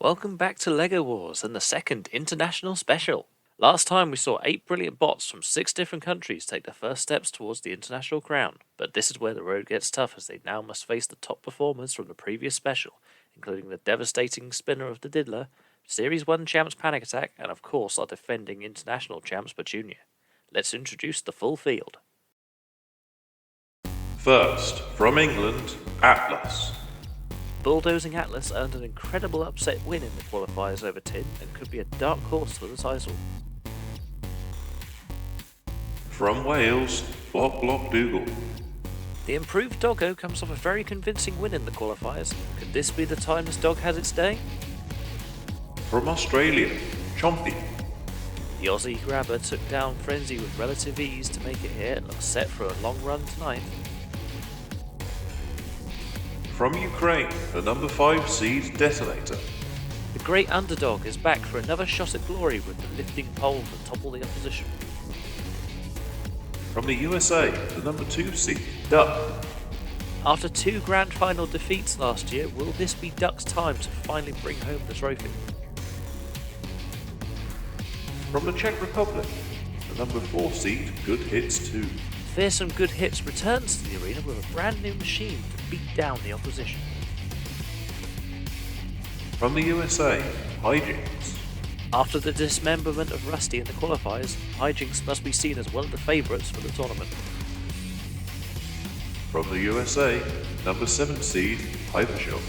welcome back to LEGO Wars and the second international special. Last time we saw 8 brilliant bots from 6 different countries take their first steps towards the international crown, but this is where the road gets tough as they now must face the top performers from the previous special, including the devastating spinner of the Diddler, Series 1 champs Panic Attack, and of course our defending international champs Petunia. Let's introduce the full field. First, from England, Atlas. Bulldozing Atlas earned an incredible upset win in the qualifiers over Tin and could be a dark horse for the title. From Wales, Block Dougal. The improved Doggo comes off a very convincing win in the qualifiers. Could this be the time this dog has its day? From Australia, Chompy. The Aussie grabber took down Frenzy with relative ease to make it here and looks set for a long run tonight. From Ukraine, the number 5 seed Detonator. The great underdog is back for another shot at glory with the lifting pole to topple the opposition. From the USA, the number 2 seed Duck. After 2 grand final defeats last year, will this be Duck's time to finally bring home the trophy? From the Czech Republic, the number 4 seed Good Hits 2. Fearsome Good Hits returns to the arena with a brand new machine to beat down the opposition. From the USA, Hijinks. After the dismemberment of Rusty in the qualifiers, Hijinks must be seen as one of the favourites for the tournament. From the USA, number 7 seed Hypershock.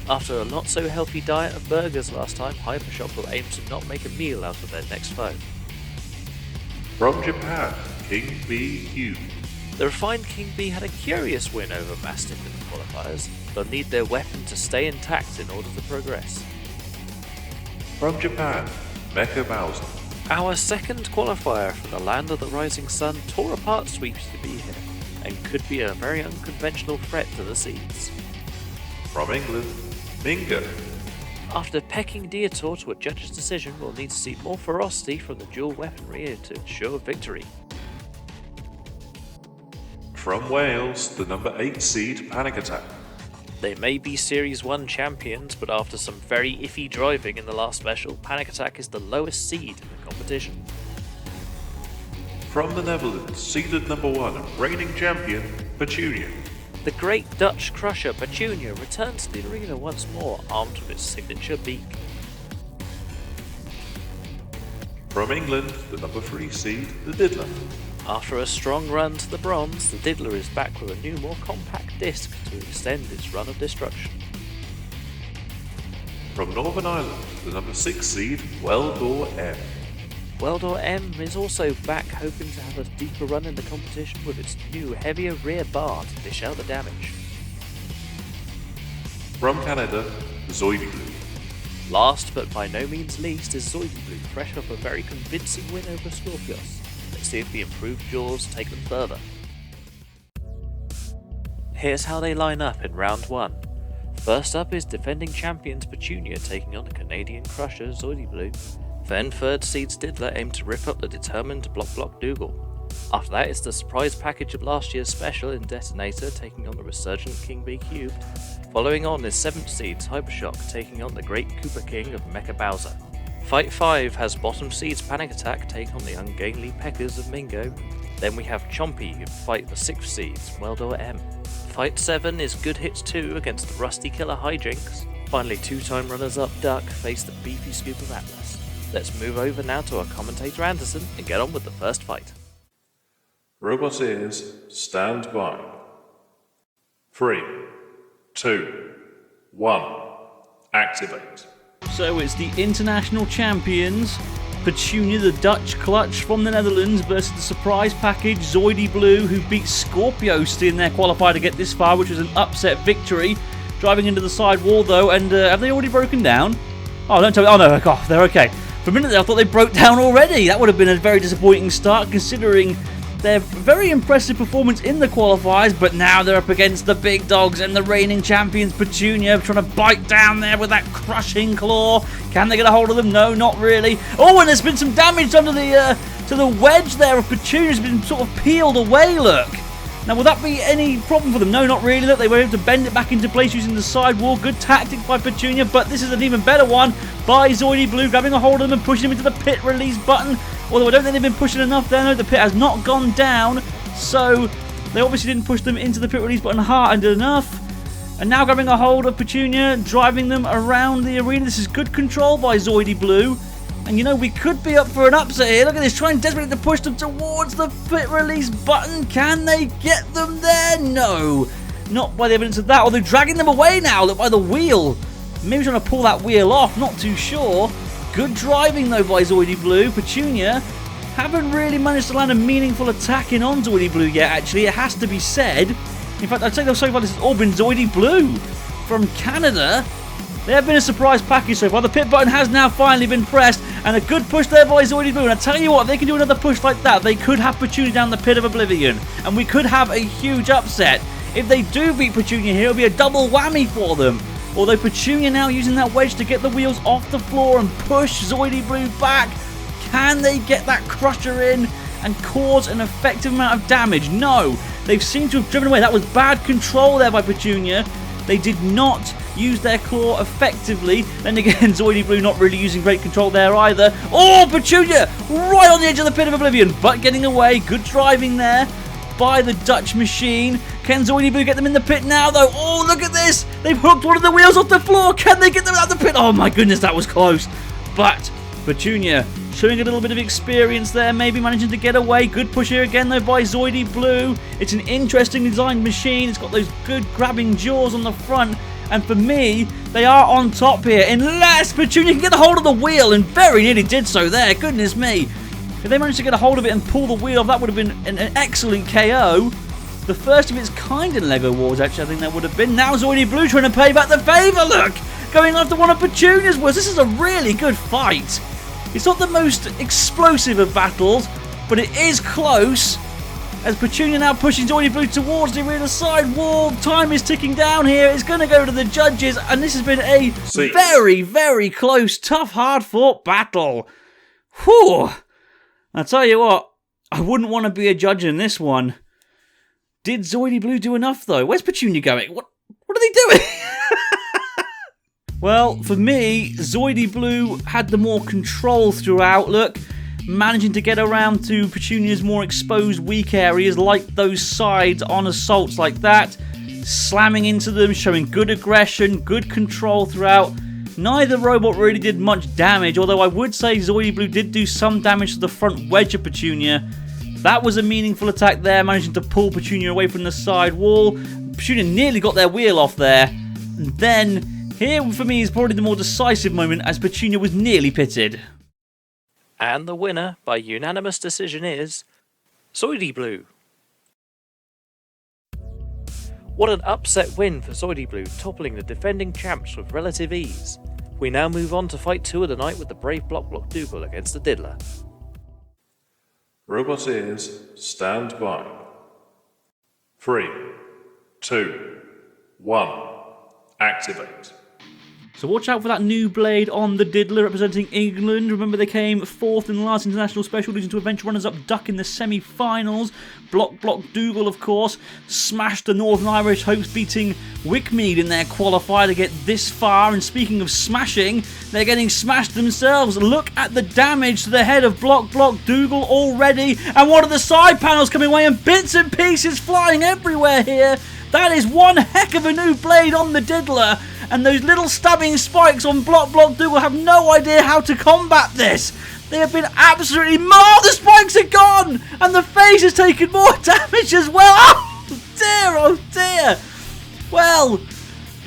After a not so healthy diet of burgers last time, Hypershock will aim to not make a meal out of their next foe. From Japan, King B Cube. The refined King Bee had a curious win over Mastiff in the qualifiers, but need their weapon to stay intact in order to progress. From Japan, Mecha Bowser. Our second qualifier from the land of the rising sun tore apart Sweeps to be here, and could be a very unconventional threat to the seeds. From England, Mingo. After pecking Deator to a judge's decision, we'll need to see more ferocity from the dual weaponry to ensure victory. From Wales, the number 8 seed Panic Attack. They may be Series 1 champions, but after some very iffy driving in the last special, Panic Attack is the lowest seed in the competition. From the Netherlands, seeded number 1 and reigning champion, Petunia. The great Dutch crusher Petunia returns to the arena once more, armed with its signature beak. From England, the number 3 seed, the Diddler. After a strong run to the bronze, the Diddler is back with a new, more compact disc to extend its run of destruction. From Northern Ireland, the number 6 seed, Weldor M. Weldor M is also back, hoping to have a deeper run in the competition with its new, heavier rear bar to dish out the damage. From Canada, Zoidie Blue. Last but by no means least is Zoidie Blue, fresh off a very convincing win over Scorpios. Let's see if the improved jaws take them further. Here's how they line up in round 1. First up is defending champions Petunia taking on the Canadian crusher Zoidie Blue. Then third seeds Diddler aim to rip up the determined Block Dougal. After that is the surprise package of last year's special in Detonator taking on the resurgent King B Cubed. Following on is 7th seeds Hypershock taking on the great Koopa King of Mecha Bowser. Fight 5 has bottom seeds Panic Attack take on the ungainly Peckers of Mingo. Then we have Chompy who fight the 6th seeds Weldor M. Fight 7 is Good Hits 2 against the rusty killer Hijinks. Finally 2-time runners-up Duck face the beefy scoop of Atlas. Let's move over now to our commentator Anderson and get on with the first fight. Robot ears, stand by. 3, 2, 1, activate. So it's the international champions, Petunia the Dutch clutch from the Netherlands versus the surprise package Zoidie Blue, who beat Scorpios in their qualifier to get this far, which was an upset victory. Driving into the side wall though, and have they already broken down? Oh, don't tell me. Oh no, God, they're okay. For a minute there, I thought they broke down already. That would have been a very disappointing start considering their very impressive performance in the qualifiers, but now they're up against the big dogs and the reigning champions Petunia trying to bite down there with that crushing claw. Can they get a hold of them? No, not really. Oh, and there's been some damage under the to the wedge there of Petunia's been sort of peeled away, look. Now, will that be any problem for them? No, not really. Look, they were able to bend it back into place using the sidewall. Good tactic by Petunia, but this is an even better one by Zoidy Blue, grabbing a hold of them and pushing them into the pit release button. Although I don't think they've been pushing enough there. No, the pit has not gone down, so they obviously didn't push them into the pit release button hard enough. And now grabbing a hold of Petunia, driving them around the arena. This is good control by Zoidy Blue. And you know, we could be up for an upset here. Look at this, trying desperately to push them towards the pit release button. Can they get them there? No. Not by the evidence of that. Although dragging them away now, look, by the wheel. Maybe trying to pull that wheel off, not too sure. Good driving though by Zoidy Blue. Petunia haven't really managed to land a meaningful attack in on Zoidy Blue yet, actually. It has to be said. In fact, I'd say so far this has all been Zoidy Blue from Canada. They have been a surprise package so far. The pit button has now finally been pressed, and a good push there by Zoidy Blue. And I tell you what, if they can do another push like that, they could have Petunia down the pit of oblivion, and we could have a huge upset. If they do beat Petunia here, it'll be a double whammy for them. Although Petunia now using that wedge to get the wheels off the floor and push Zoidy Blue back. Can they get that crusher in and cause an effective amount of damage? No, they've seemed to have driven away. That was bad control there by Petunia. They did not use their claw effectively. Then again, Zoidy Blue not really using great control there either. Oh, Petunia right on the edge of the pit of oblivion, but getting away. Good driving there by the Dutch machine. Can Zoidy Blue get them in the pit now, though? Oh, look at this. They've hooked one of the wheels off the floor. Can they get them out of the pit? Oh, my goodness, that was close. But Petunia showing a little bit of experience there, maybe managing to get away. Good push here again, though, by Zoidy Blue. It's an interesting designed machine. It's got those good grabbing jaws on the front. And for me, they are on top here. Unless Petunia can get a hold of the wheel, and very nearly did so there. Goodness me. If they managed to get a hold of it and pull the wheel off, that would have been an excellent KO. The first of its kind in LEGO Wars, actually, I think that would have been. Now Zoidy Blue trying to pay back the favour, look! Going after one of Petunia's wheels. This is a really good fight. It's not the most explosive of battles, but it is close. As Petunia now pushing Zoidy Blue towards the arena side wall. Time is ticking down here. It's going to go to the judges, and this has been a very, very close, tough, hard-fought battle. Whew! I'll tell you what, I wouldn't want to be a judge in this one. Did Zoidy Blue do enough, though? Where's Petunia going? What are they doing? Well, for me, Zoidy Blue had the more control throughout. Look, managing to get around to Petunia's more exposed weak areas, like those sides on assaults like that. Slamming into them, showing good aggression, good control throughout. Neither robot really did much damage, although I would say Zoidy Blue did do some damage to the front wedge of Petunia. That was a meaningful attack there, managing to pull Petunia away from the side wall. Petunia nearly got their wheel off there. And then, here for me is probably the more decisive moment, as Petunia was nearly pitted. And the winner, by unanimous decision, is Zoidy Blue. What an upset win for Zoidy Blue, toppling the defending champs with relative ease. We now move on to fight 2 of the night with the brave Block Dougal against the Diddler. Robot ears, stand by. 3, 2, 1, activate. So watch out for that new blade on the Diddler representing England. Remember they came 4th in the last international special, losing to eventual runners-up Duck in the semi-finals. Block Dougal, of course, smashed the Northern Irish hopes, beating Wickmead in their qualifier to get this far. And speaking of smashing, they're getting smashed themselves. Look at the damage to the head of Block Dougal already. And one of the side panels coming away and bits and pieces flying everywhere here. That is one heck of a new blade on the Diddler. And those little stabbing spikes on Block Dougal have no idea how to combat this. They have been absolutely the spikes are gone! And the face has taken more damage as well. Oh dear. Well,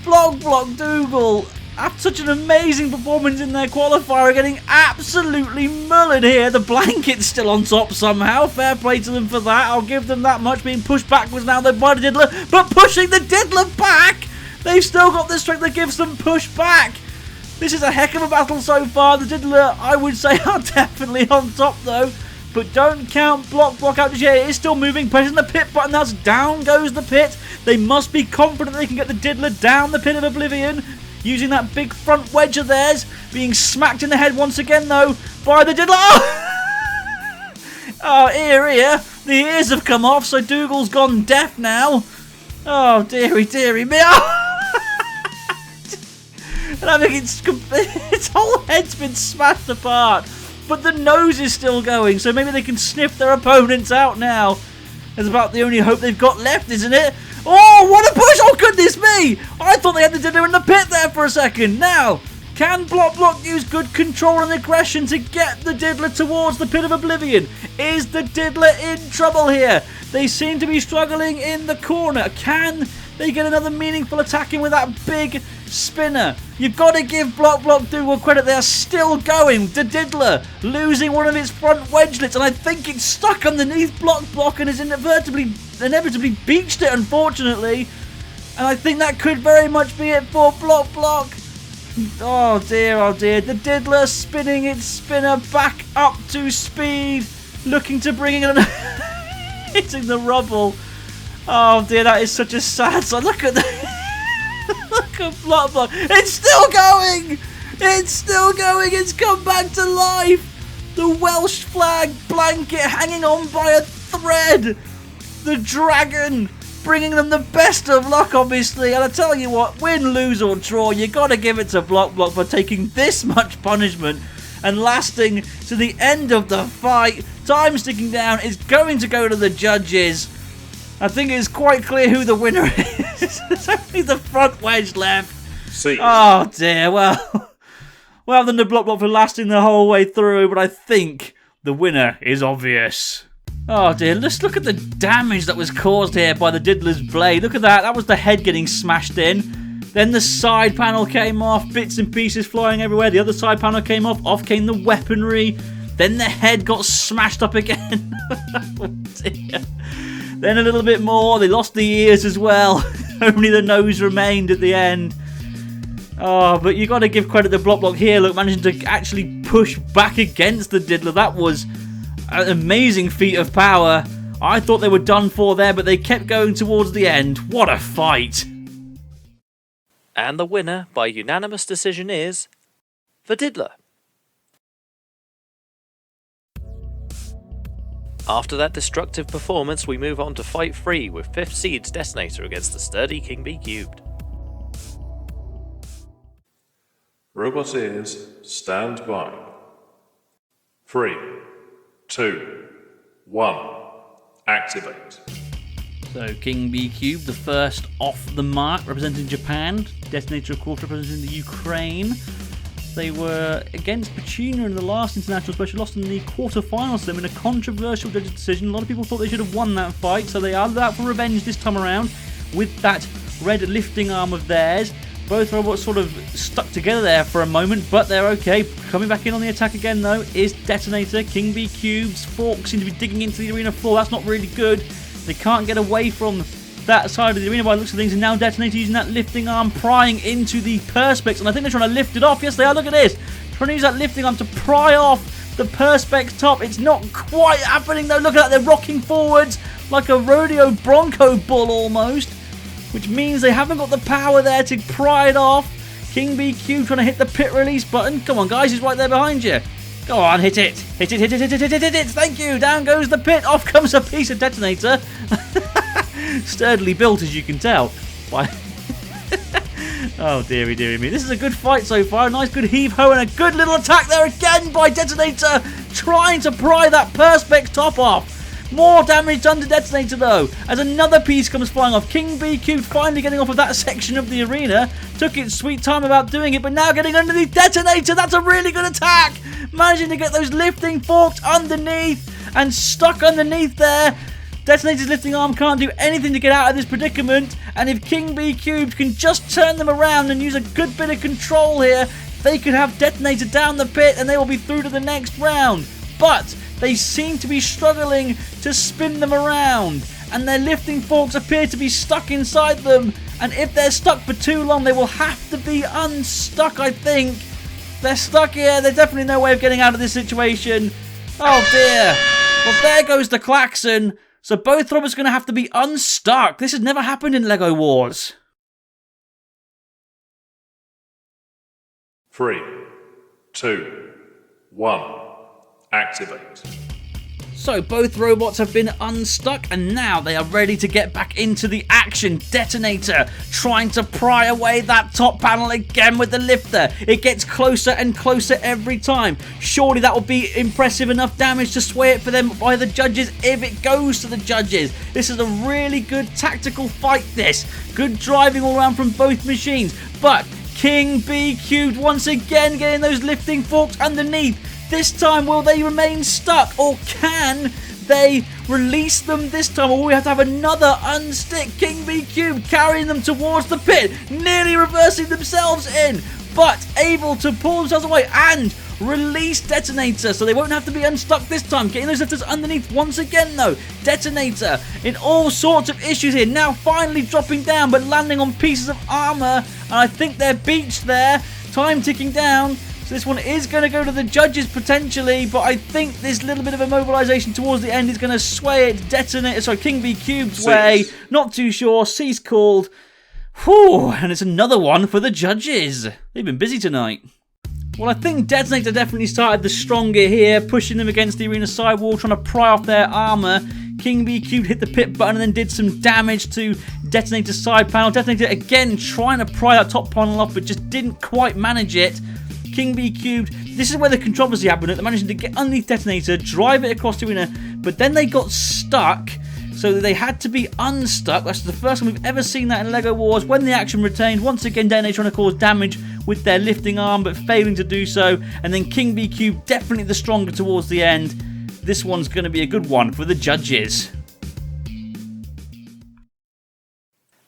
Block Dougal, after such an amazing performance in their qualifier, are getting absolutely mullered here. The blanket's still on top somehow. Fair play to them for that. I'll give them that much. Being pushed backwards now, they're by the Diddler, but pushing the Diddler back. They've still got the strength that gives them push back. This is a heck of a battle so far. The Diddler, I would say, are definitely on top though. But don't count Block out just yet. It is still moving. Pressing the pit button. That's down goes the pit. They must be confident they can get the Diddler down the pit of oblivion. Using that big front wedge of theirs. Being smacked in the head once again though by the Diddler. Oh, ear. The ears have come off, so Dougal's gone deaf now. Oh, dearie me. And I think its whole head's been smashed apart. But the nose is still going, so maybe they can sniff their opponents out now. That's about the only hope they've got left, isn't it? Oh, what a push! Oh, goodness me! I thought they had the Diddler in the pit there for a second. Now, can Block use good control and aggression to get the Diddler towards the pit of oblivion? Is the Diddler in trouble here? They seem to be struggling in the corner. Can they get another meaningful attack in with that big spinner? You've got to give Block Dougal credit. They are still going. The Diddler losing one of its front wedgelets, and I think it's stuck underneath Block and has inevitably beached it, unfortunately. And I think that could very much be it for Block. Oh dear. The Diddler spinning its spinner back up to speed, looking to bring it on. Hitting the rubble. Oh dear, that is such a sad sight. Look at look at Block. It's still going. It's come back to life. The Welsh flag blanket hanging on by a thread. The dragon bringing them the best of luck, obviously. And I tell you what, win, lose or draw, you got to give it to Block for taking this much punishment and lasting to the end of the fight. Time ticking down. It's going to go to the judges. I think it's quite clear who the winner is. There's only the front wedge left. See. Oh dear. Well done to Block for lasting the whole way through, but I think the winner is obvious. Oh dear, let's look at the damage that was caused here by the Diddler's blade. Look at that. That was the head getting smashed in. Then the side panel came off, bits and pieces flying everywhere. The other side panel came off came the weaponry. Then the head got smashed up again. Oh dear. Then a little bit more. They lost the ears as well. Only the nose remained at the end. Oh, but you got to give credit to Block here. Look, managing to actually push back against the Diddler. That was an amazing feat of power. I thought they were done for there, but they kept going towards the end. What a fight. And the winner by unanimous decision is the Diddler. After that destructive performance, we move on to Fight 3 with 5th seed's Detonator against the sturdy King B Cubed. Robot ears, stand by. 3, 2, 1, activate. So King B Cube, the first off the mark, representing Japan. Detonator, of course, representing the Ukraine. They were against Petunia in the last international special, lost in the quarterfinals to them in a controversial judges' decision. A lot of people thought they should have won that fight, so they are out for revenge this time around with that red lifting arm of theirs. Both robots sort of stuck together there for a moment, but they're okay. Coming back in on the attack again, though, is Detonator. King B Cube's forks seem to be digging into the arena floor. That's not really good. They can't get away from that side of the arena by the looks of things, and now Detonator using that lifting arm, prying into the Perspex, and I think they're trying to lift it off. Yes, they are. Look at this. Trying to use that lifting arm to pry off the Perspex top. It's not quite happening, though. Look at that. They're rocking forwards like a rodeo bronco bull almost, which means they haven't got the power there to pry it off. King B Cube trying to hit the pit release button. Come on, guys. He's right there behind you. Go on, hit it. Hit it. Thank you. Down goes the pit. Off comes a piece of Detonator. Sturdily built, as you can tell. Oh, dearie me. This is a good fight so far. A nice good heave-ho and a good little attack there again by Detonator, trying to pry that Perspex top off. More damage done to Detonator, though, as another piece comes flying off. King B Cube finally getting off of that section of the arena. Took its sweet time about doing it, but now getting underneath Detonator. That's a really good attack. Managing to get those lifting forks underneath and stuck underneath there. Detonator's lifting arm can't do anything to get out of this predicament, and if King B Cubed can just turn them around and use a good bit of control here, they could have Detonator down the pit and they will be through to the next round. But they seem to be struggling to spin them around, and their lifting forks appear to be stuck inside them, and if they're stuck for too long, they will have to be unstuck, I think. They're stuck here. There's definitely no way of getting out of this situation. Oh dear. Well, there goes the klaxon. So both robots are going to have to be unstuck. This has never happened in LEGO Wars. 3, 2, 1, activate. So both robots have been unstuck and now they are ready to get back into the action. Detonator trying to pry away that top panel again with the lifter. It gets closer and closer every time. Surely that will be impressive enough damage to sway it for them by the judges if it goes to the judges. This is a really good tactical fight this. Good driving all around from both machines. But King B Cubed once again getting those lifting forks underneath. This time, will they remain stuck, or can they release them this time? Or we have to have another unstick. King B Cubed carrying them towards the pit, nearly reversing themselves in, but able to pull themselves away and release Detonator, so they won't have to be unstuck this time. Getting those lifters underneath once again, though. Detonator in all sorts of issues here. Now finally dropping down, but landing on pieces of armor, and I think they're beached there. Time ticking down. So this one is going to go to the judges potentially, but I think this little bit of immobilization towards the end is going to sway it. Detonator, sorry, King B Cubed's way. Not too sure. Cease called. Whew, and it's another one for the judges. They've been busy tonight. Well, I think Detonator definitely started the stronger here, pushing them against the arena sidewall, trying to pry off their armor. King B Cubed hit the pit button and then did some damage to Detonator's side panel. Detonator again trying to pry that top panel off, but just didn't quite manage it. King B Cubed, this is where the controversy happened. They're managing to get underneath Detonator, drive it across the arena, but then they got stuck, so they had to be unstuck. That's the first time we've ever seen that in LEGO Wars. When the action retained, once again Detonator trying to cause damage with their lifting arm, but failing to do so. And then King B Cubed definitely the stronger towards the end. This one's going to be a good one for the judges.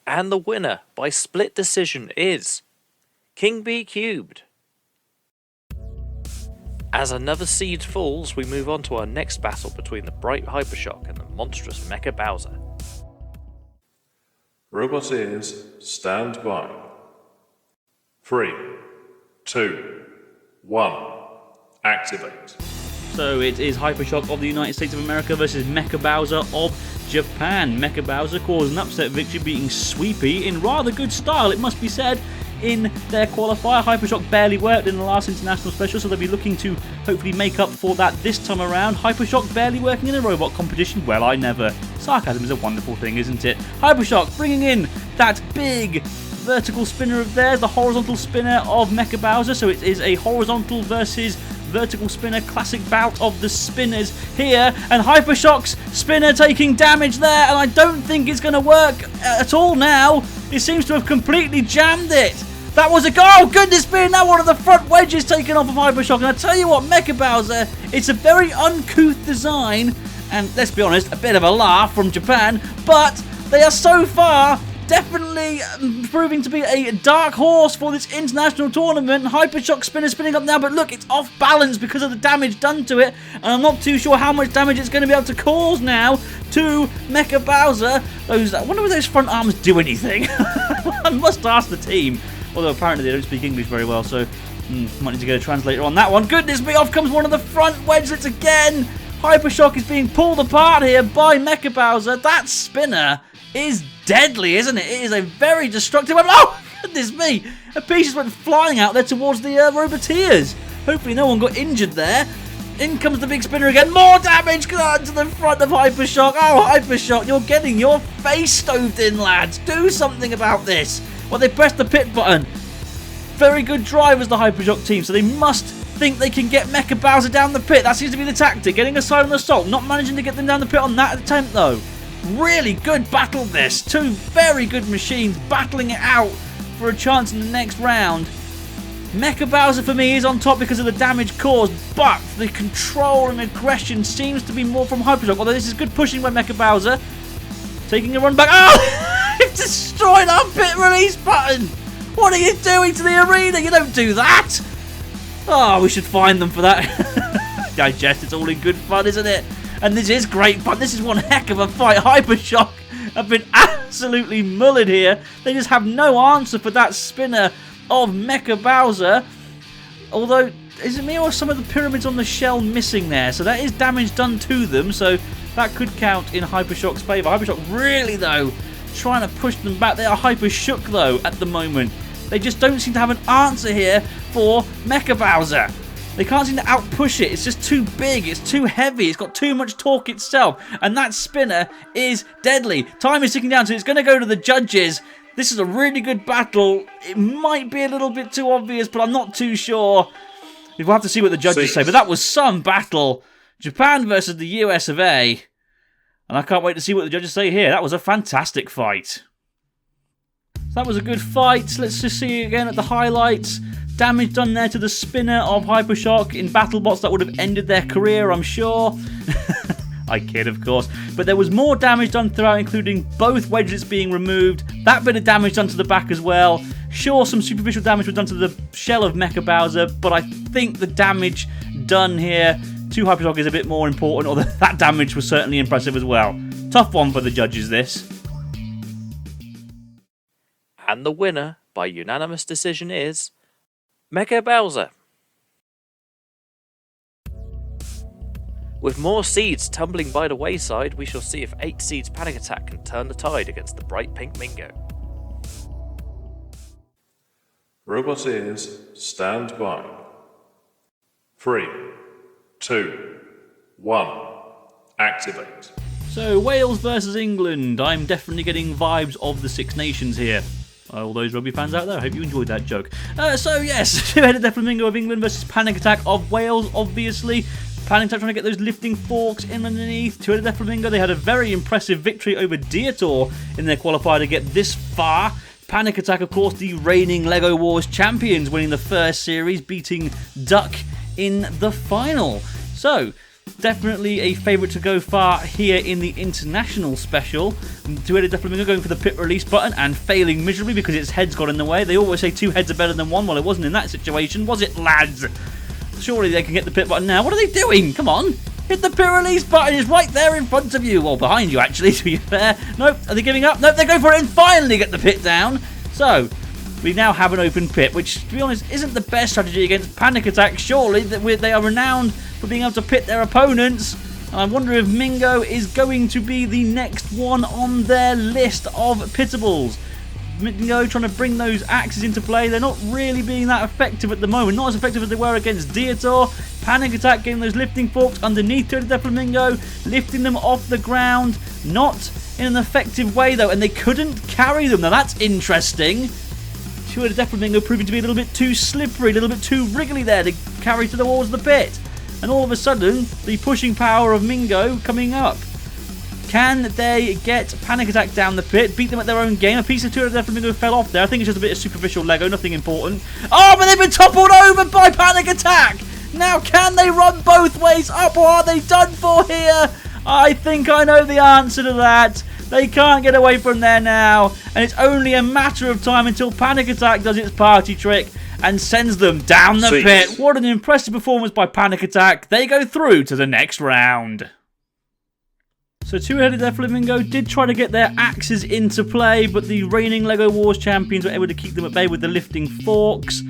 And the winner by split decision is King B Cubed. As another seed falls, we move on to our next battle between the bright Hypershock and the monstrous Mecha Bowser. Robot ears, stand by. 3, 2, 1, activate. So it is Hypershock of the United States of America versus Mecha Bowser of Japan. Mecha Bowser caused an upset victory, beating Sweepy in rather good style, it must be said, in their qualifier. Hypershock barely worked in the last international special, so they'll be looking to hopefully make up for that this time around. Hypershock barely working in a robot competition. Well, I never. Sarcasm is a wonderful thing, isn't it? Hypershock bringing in that big vertical spinner of theirs, the horizontal spinner of Mecha Bowser. So it is a horizontal versus vertical spinner, classic bout of the spinners here, and Hypershock's spinner taking damage there, and I don't think it's going to work at all now. It seems to have completely jammed it. That was a go. Oh, goodness me, now one of the front wedges taken off of Hypershock, and I tell you what, Mecha Bowser, it's a very uncouth design, and let's be honest, a bit of a laugh from Japan, but they are so far definitely proving to be a dark horse for this international tournament. Hypershock spinner spinning up now, but look, it's off balance because of the damage done to it, and I'm not too sure how much damage it's going to be able to cause now to Mecha Bowser. I wonder if those front arms do anything. I must ask the team, although apparently they don't speak English very well, so might need to get a translator on that one. Goodness me, off comes one of the front wedgelets again. Hypershock is being pulled apart here by Mecha Bowser. That spinner is deadly, isn't it? It is a very destructive one. Oh, goodness me. A piece just went flying out there towards the Roboteers. Hopefully no one got injured there. In comes the big spinner again. More damage to the front of Hypershock. Oh, Hypershock, you're getting your face stoved in, lads. Do something about this. Well, they pressed the pit button. Very good drivers, the Hypershock team, so they must think they can get Mecha Bowser down the pit. That seems to be the tactic. Getting a silent assault. Not managing to get them down the pit on that attempt, though. Really good battle this. Two very good machines battling it out for a chance in the next round. Mecha Bowser for me is on top because of the damage caused, but the control and aggression seems to be more from Hypershock, although this is good pushing by Mecha Bowser. Taking a run back. Oh! You've destroyed our pit release button! What are you doing to the arena? You don't do that! Oh, we should fine them for that. Digest, it's all in good fun, isn't it? And this is great fun. This is one heck of a fight. Hypershock have been absolutely mullered here. They just have no answer for that spinner of Mecha Bowser. Although, is it me or some of the pyramids on the shell missing there? So that is damage done to them. So that could count in Hypershock's favour. Hypershock really, though, trying to push them back. They are Hypershook, though, at the moment. They just don't seem to have an answer here for Mecha Bowser. They can't seem to outpush it. It's just too big. It's too heavy. It's got too much torque itself. And that spinner is deadly. Time is ticking down, so it's going to go to the judges. This is a really good battle. It might be a little bit too obvious, but I'm not too sure. We'll have to see what the judges say. But that was some battle. Japan versus the US of A. And I can't wait to see what the judges say here. That was a fantastic fight. So that was a good fight. Let's just see again at the highlights. Damage done there to the spinner of Hypershock in BattleBots that would have ended their career, I'm sure. I kid, of course. But there was more damage done throughout, including both wedges being removed. That bit of damage done to the back as well. Sure, some superficial damage was done to the shell of Mecha Bowser, but I think the damage done here to Hypershock is a bit more important, although that damage was certainly impressive as well. Tough one for the judges, this. And the winner, by unanimous decision, is Mecha Bowser. With more seeds tumbling by the wayside, we shall see if 8 seeds Panic Attack can turn the tide against the bright pink Mingo. Robot ears, stand by. 3, 2, 1, activate. So, Wales versus England. I'm definitely getting vibes of the Six Nations here. All those rugby fans out there, I hope you enjoyed that joke. So yes, two-headed Flamingo of England versus Panic Attack of Wales, obviously. Panic Attack trying to get those lifting forks in underneath. Two-headed Flamingo, they had a very impressive victory over Dietor in their qualifier to get this far. Panic Attack, of course, the reigning LEGO Wars champions, winning the first series, beating Duck in the final. So, definitely a favourite to go far here in the international special. Two-headed Flamingo going for the pit release button and failing miserably because its head's got in the way. They always say 2 heads are better than 1. Well, it wasn't in that situation, was it, lads? Surely they can get the pit button now. What are they doing? Come on. Hit the pit release button. It's right there in front of you. Well, behind you, actually, to be fair. Nope. Are they giving up? Nope, they go for it and finally get the pit down. So, we now have an open pit, which, to be honest, isn't the best strategy against Panic Attack. Surely they are renowned for being able to pit their opponents. And I wonder if Mingo is going to be the next one on their list of pittables. Mingo trying to bring those axes into play. They're not really being that effective at the moment. Not as effective as they were against Dietor. Panic Attack getting those lifting forks underneath Two-headed Flamingo, lifting them off the ground. Not in an effective way, though, and they couldn't carry them. Now, that's interesting. Two-headed Flamingo proving to be a little bit too slippery, a little bit too wriggly there to carry to the walls of the pit. And all of a sudden, the pushing power of Mingo coming up. Can they get Panic Attack down the pit, beat them at their own game? A piece of Two-headed Flamingo fell off there. I think it's just a bit of superficial Lego, nothing important. Oh, but they've been toppled over by Panic Attack! Now, can they run both ways up, or are they done for here? I think I know the answer to that. They can't get away from there now, and it's only a matter of time until Panic Attack does its party trick and sends them down the pit. What an impressive performance by Panic Attack. They go through to the next round. So Two-headed Flamingo did try to get their axes into play, but the reigning LEGO Wars champions were able to keep them at bay with the lifting forks.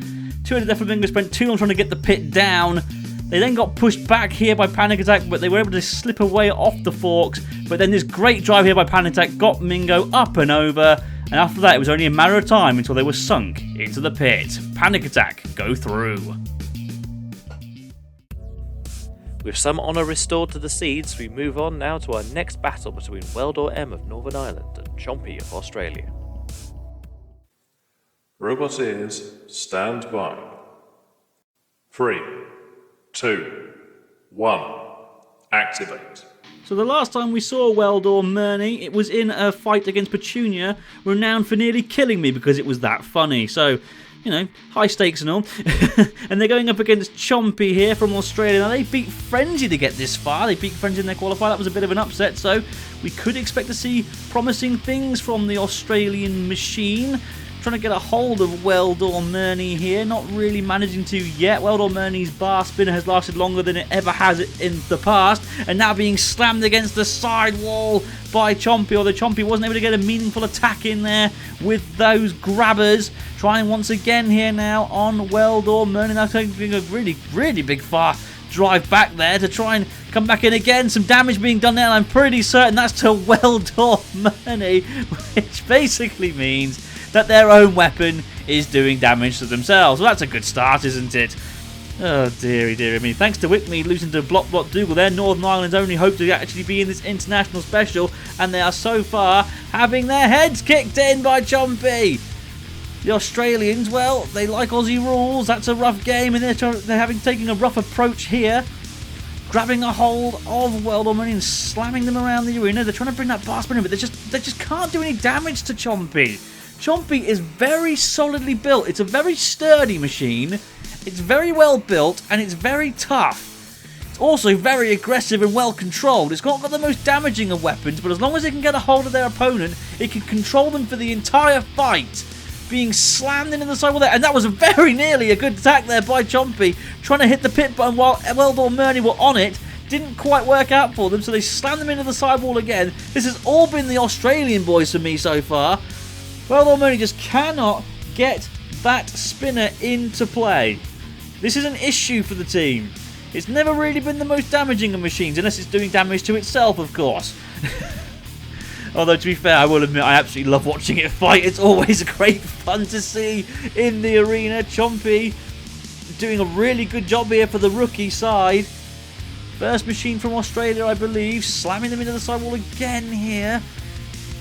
Two-headed Flamingo spent too long trying to get the pit down. They then got pushed back here by Panic Attack, but they were able to slip away off the forks. But then this great drive here by Panic Attack got Mingo up and over. And after that, it was only a matter of time until they were sunk into the pit. Panic Attack go through. With some honour restored to the seeds, we move on now to our next battle between Weldor M of Northern Ireland and Chompy of Australia. Robot ears, stand by. 3, 2, 1, activate. So the last time we saw Weldor Murney, it was in a fight against Petunia, renowned for nearly killing me because it was that funny. So, you know, high stakes and all. And they're going up against Chompy here from Australia. Now, they beat Frenzy to get this far. They beat Frenzy in their qualifier. That was a bit of an upset, so we could expect to see promising things from the Australian machine. Trying to get a hold of Weldor Murney here, not really managing to yet. Weldor Murney's bar spinner has lasted longer than it ever has in the past, and now being slammed against the side wall by Chompy, although Chompy wasn't able to get a meaningful attack in there with those grabbers. Trying once again here now on Weldor Murney, now taking a really, really big far drive back there to try and come back in again. Some damage being done there, and I'm pretty certain that's to Weldor Murney, which basically means that their own weapon is doing damage to themselves. Well, that's a good start, isn't it? Oh dearie me. Thanks to Wickme losing to Block Dougal there, Northern Ireland's only hope to actually be in this international special, and they are so far having their heads kicked in by Chompy. The Australians, well, they like Aussie rules. That's a rough game, and they're taking a rough approach here. Grabbing a hold of Weldon and slamming them around the arena. They're trying to bring that bar spinner, but they just can't do any damage to Chompy. Chompy is very solidly built. It's a very sturdy machine. It's very well built, and it's very tough. It's also very aggressive and well controlled. It's not got the most damaging of weapons, but as long as it can get a hold of their opponent, it can control them for the entire fight. Being slammed into the sidewall there, and that was very nearly a good attack there by Chompy, trying to hit the pit button while Weldon Murney were on it. Didn't quite work out for them, so they slammed them into the sidewall again. This has all been the Australian boys for me so far. Weldon Murney just cannot get that spinner into play. This is an issue for the team. It's never really been the most damaging of machines, unless it's doing damage to itself, of course. Although, to be fair, I will admit I absolutely love watching it fight. It's always great fun to see in the arena. Chompy doing a really good job here for the rookie side. First machine from Australia, I believe. Slamming them into the sidewall again here.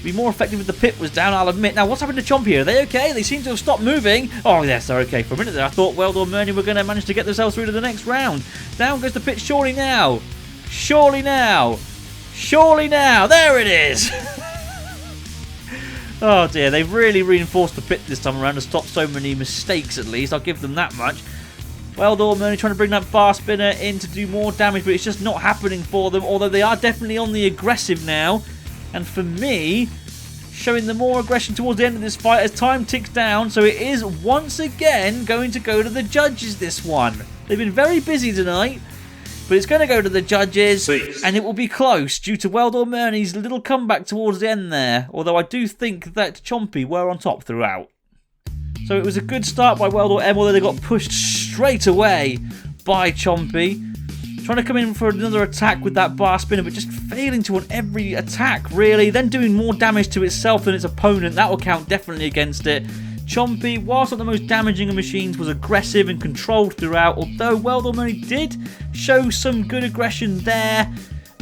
Be more effective if the pit was down, I'll admit. Now, what's happened to Chompy here? Are they okay? They seem to have stopped moving. Oh, yes, they're okay. For a minute there, I thought Weldon Murney were going to manage to get themselves through to the next round. Down goes the pit. Surely now. Surely now. Surely now. There it is. Oh dear, they've really reinforced the pit this time around to stop so many mistakes at least. I'll give them that much. Weldon Murney trying to bring that bar spinner in to do more damage, but it's just not happening for them, although they are definitely on the aggressive now. And for me, showing the more aggression towards the end of this fight as time ticks down, so it is once again going to go to the judges this one. They've been very busy tonight, but it's going to go to the judges, and it will be close due to Weldon Murney's little comeback towards the end there, although I do think that Chompy were on top throughout. So it was a good start by Weldon M, although they got pushed straight away by Chompy. Trying to come in for another attack with that bar spinner, but just failing to on every attack, really. Then doing more damage to itself than its opponent. That will count definitely against it. Chompy, whilst not the most damaging of machines, was aggressive and controlled throughout, although Weldon Murney did show some good aggression there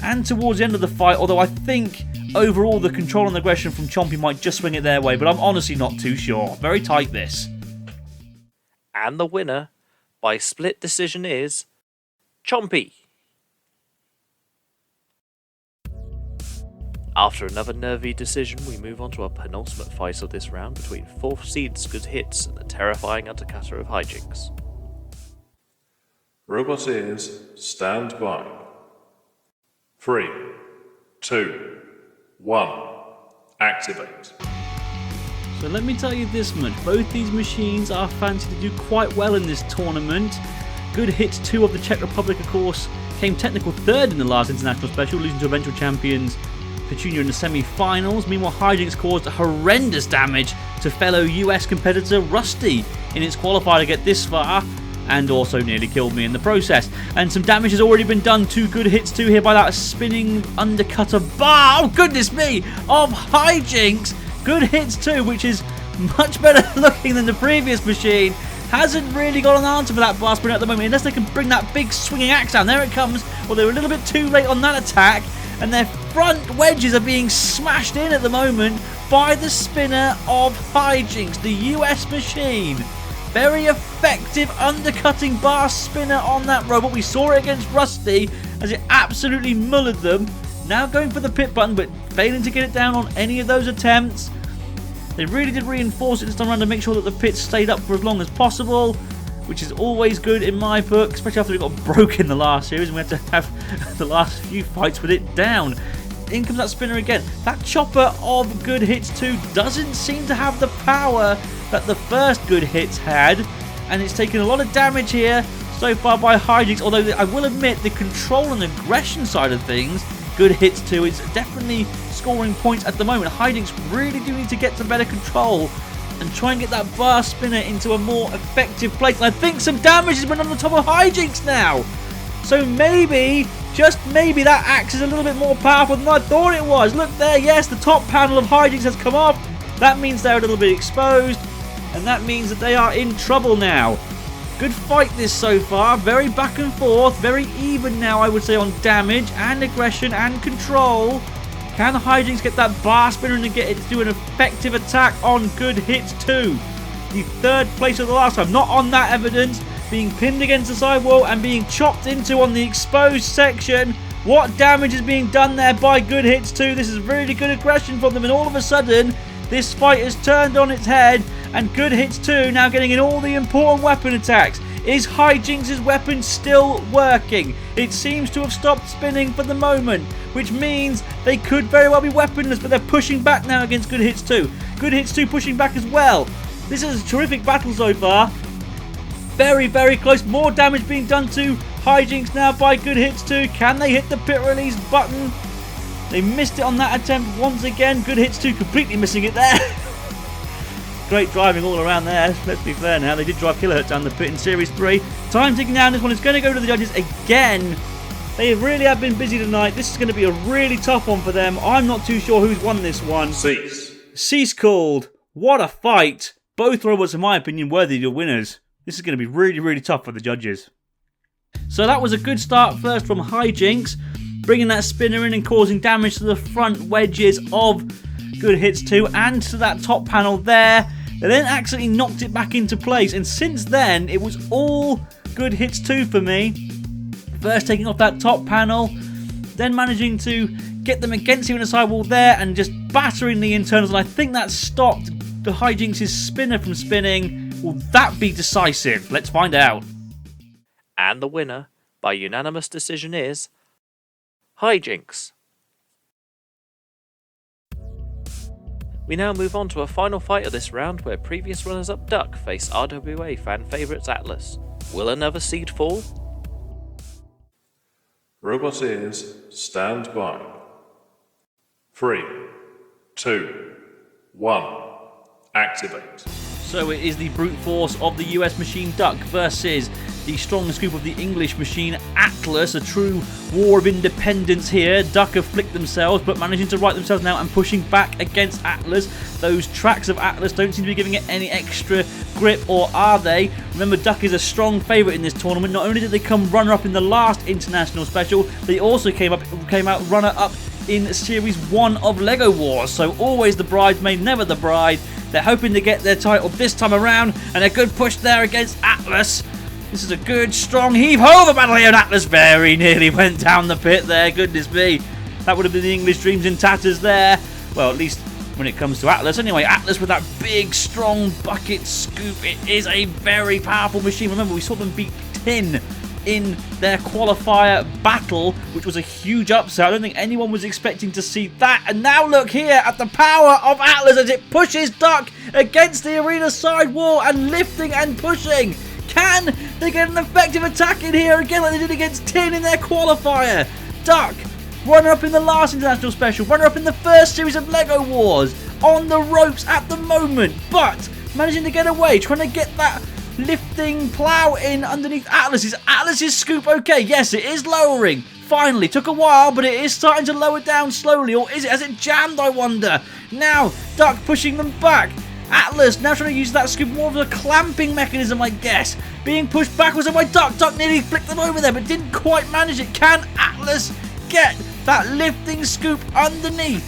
and towards the end of the fight, although I think overall the control and aggression from Chompy might just swing it their way, but I'm honestly not too sure. Very tight this. And the winner by split decision is Chompy. After another nervy decision, we move on to our penultimate fight of this round between 4th seeds Good Hits and the terrifying undercutter of Hijinks. Robot ears, stand by. 3, 2, 1, activate. So let me tell you this much, both these machines are fancied to do quite well in this tournament. Good Hits 2 of the Czech Republic, of course, came technical third in the last international special, losing to eventual champions Petunia in the semi-finals. Meanwhile, Hijinks caused horrendous damage to fellow US competitor Rusty in its qualifier to get this far, and also nearly killed me in the process. And some damage has already been done to Good Hits 2 here by that spinning undercutter bar, oh goodness me, of Hijinks. Good Hits 2, which is much better looking than the previous machine, hasn't really got an answer for that bar spinner at the moment, unless they can bring that big swinging axe down. There it comes. Well, they were a little bit too late on that attack, and their front wedges are being smashed in at the moment by the spinner of Hijinks, the US machine. Very effective undercutting bar spinner on that robot. We saw it against Rusty as it absolutely mullered them. Now going for the pit button, but failing to get it down on any of those attempts. They really did reinforce it this time around to make sure that the pit stayed up for as long as possible, which is always good in my book, especially after we got broken the last series and we had to have the last few fights with it down. In comes that spinner again. That chopper of Good Hits 2 doesn't seem to have the power that the first Good Hits had, and it's taken a lot of damage here so far by Hijinks, although I will admit the control and aggression side of things, Good Hits 2 is definitely scoring points at the moment. Hijinks really do need to get some better control and try and get that bar spinner into a more effective place. And I think some damage has been on the top of Hijinks now. So maybe, just maybe, that axe is a little bit more powerful than I thought it was. Look there, yes, the top panel of Hijinks has come off. That means they're a little bit exposed, and that means that they are in trouble now. Good fight this so far. Very back and forth. Very even now, I would say, on damage and aggression and control. Can Hijinks get that bar spinner and get it to do an effective attack on Good Hits 2? The third place of the last time. Not on that evidence. Being pinned against the side wall and being chopped into on the exposed section. What damage is being done there by Good Hits 2? This is really good aggression from them, and all of a sudden this fight has turned on its head, and Good Hits 2 now getting in all the important weapon attacks. Is Hijinks' weapon still working? It seems to have stopped spinning for the moment, which means they could very well be weaponless, but they're pushing back now against Good Hits 2. Good Hits 2 pushing back as well. This is a terrific battle so far. Very, very close. More damage being done to Hijinks now by Good Hits 2. Can they hit the pit release button? They missed it on that attempt once again. Good Hits 2 completely missing it there. Great driving all around there. Let's be fair now. They did drive Kilohertz down the pit in Series 3. Time ticking down. This one is going to go to the judges again. They really have been busy tonight. This is going to be a really tough one for them. I'm not too sure who's won this one. Cease called. What a fight. Both robots, in my opinion, worthy of winners. This is going to be really, really tough for the judges. So that was a good start first from Hijinks, bringing that spinner in and causing damage to the front wedges of Good Hits 2 and to that top panel there. They then accidentally knocked it back into place, and since then it was all Good Hits 2 for me. First taking off that top panel, then managing to get them against him in the sidewall there and just battering the internals, and I think that stopped the Hijinks' spinner from spinning. Will that be decisive? Let's find out. And the winner, by unanimous decision, is Hijinks. We now move on to a final fight of this round where previous runners-up Duck face RWA fan favourites Atlas. Will another seed fall? Robot ears, stand by. 3, 2, 1, activate. So it is the brute force of the US machine Duck versus the strong scoop of the English machine Atlas. A true war of independence here. Duck have flicked themselves, but managing to right themselves now and pushing back against Atlas. Those tracks of Atlas don't seem to be giving it any extra grip, or are they? Remember, Duck is a strong favourite in this tournament. Not only did they come runner-up in the last international special, they also came out runner-up in Series 1 of LEGO Wars. So always the bridesmaid, never the bride. They're hoping to get their title this time around, and a good push there against Atlas. This is a good, strong heave-ho of a battle here, and Atlas very nearly went down the pit there. Goodness me. That would have been the English dreams in tatters there. Well, at least when it comes to Atlas. Anyway, Atlas with that big, strong bucket scoop. It is a very powerful machine. Remember, we saw them beat Tin in their qualifier battle, which was a huge upset. I don't think anyone was expecting to see that. And now look here at the power of Atlas as it pushes Duck against the arena side wall and lifting and pushing. Can they get an effective attack in here again like they did against Tin in their qualifier? Duck, runner-up in the last international special, runner-up in the first series of LEGO Wars, on the ropes at the moment, but managing to get away, trying to get that lifting plow in underneath Atlas. Is Atlas's scoop okay? Yes, it is lowering. Finally, took a while, but it is starting to lower down slowly. Or is it? Has it jammed, I wonder? Now, Duck pushing them back. Atlas now trying to use that scoop more of a clamping mechanism, I guess. Being pushed backwards by Duck. Duck nearly flicked them over there, but didn't quite manage it. Can Atlas get that lifting scoop underneath?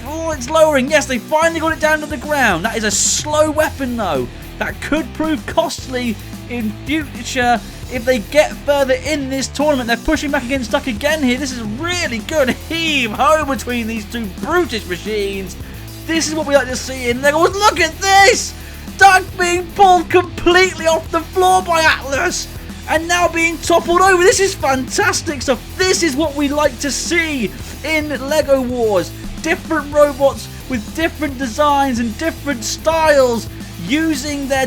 Oh, it's lowering. Yes, they finally got it down to the ground. That is a slow weapon, though. That could prove costly in future if they get further in this tournament. They're pushing back against Duck again here. This is really good heave-ho between these two brutish machines. This is what we like to see in LEGO. Look at this! Duck being pulled completely off the floor by Atlas and now being toppled over. This is fantastic stuff. This is what we like to see in LEGO Wars. Different robots with different designs and different styles, using their,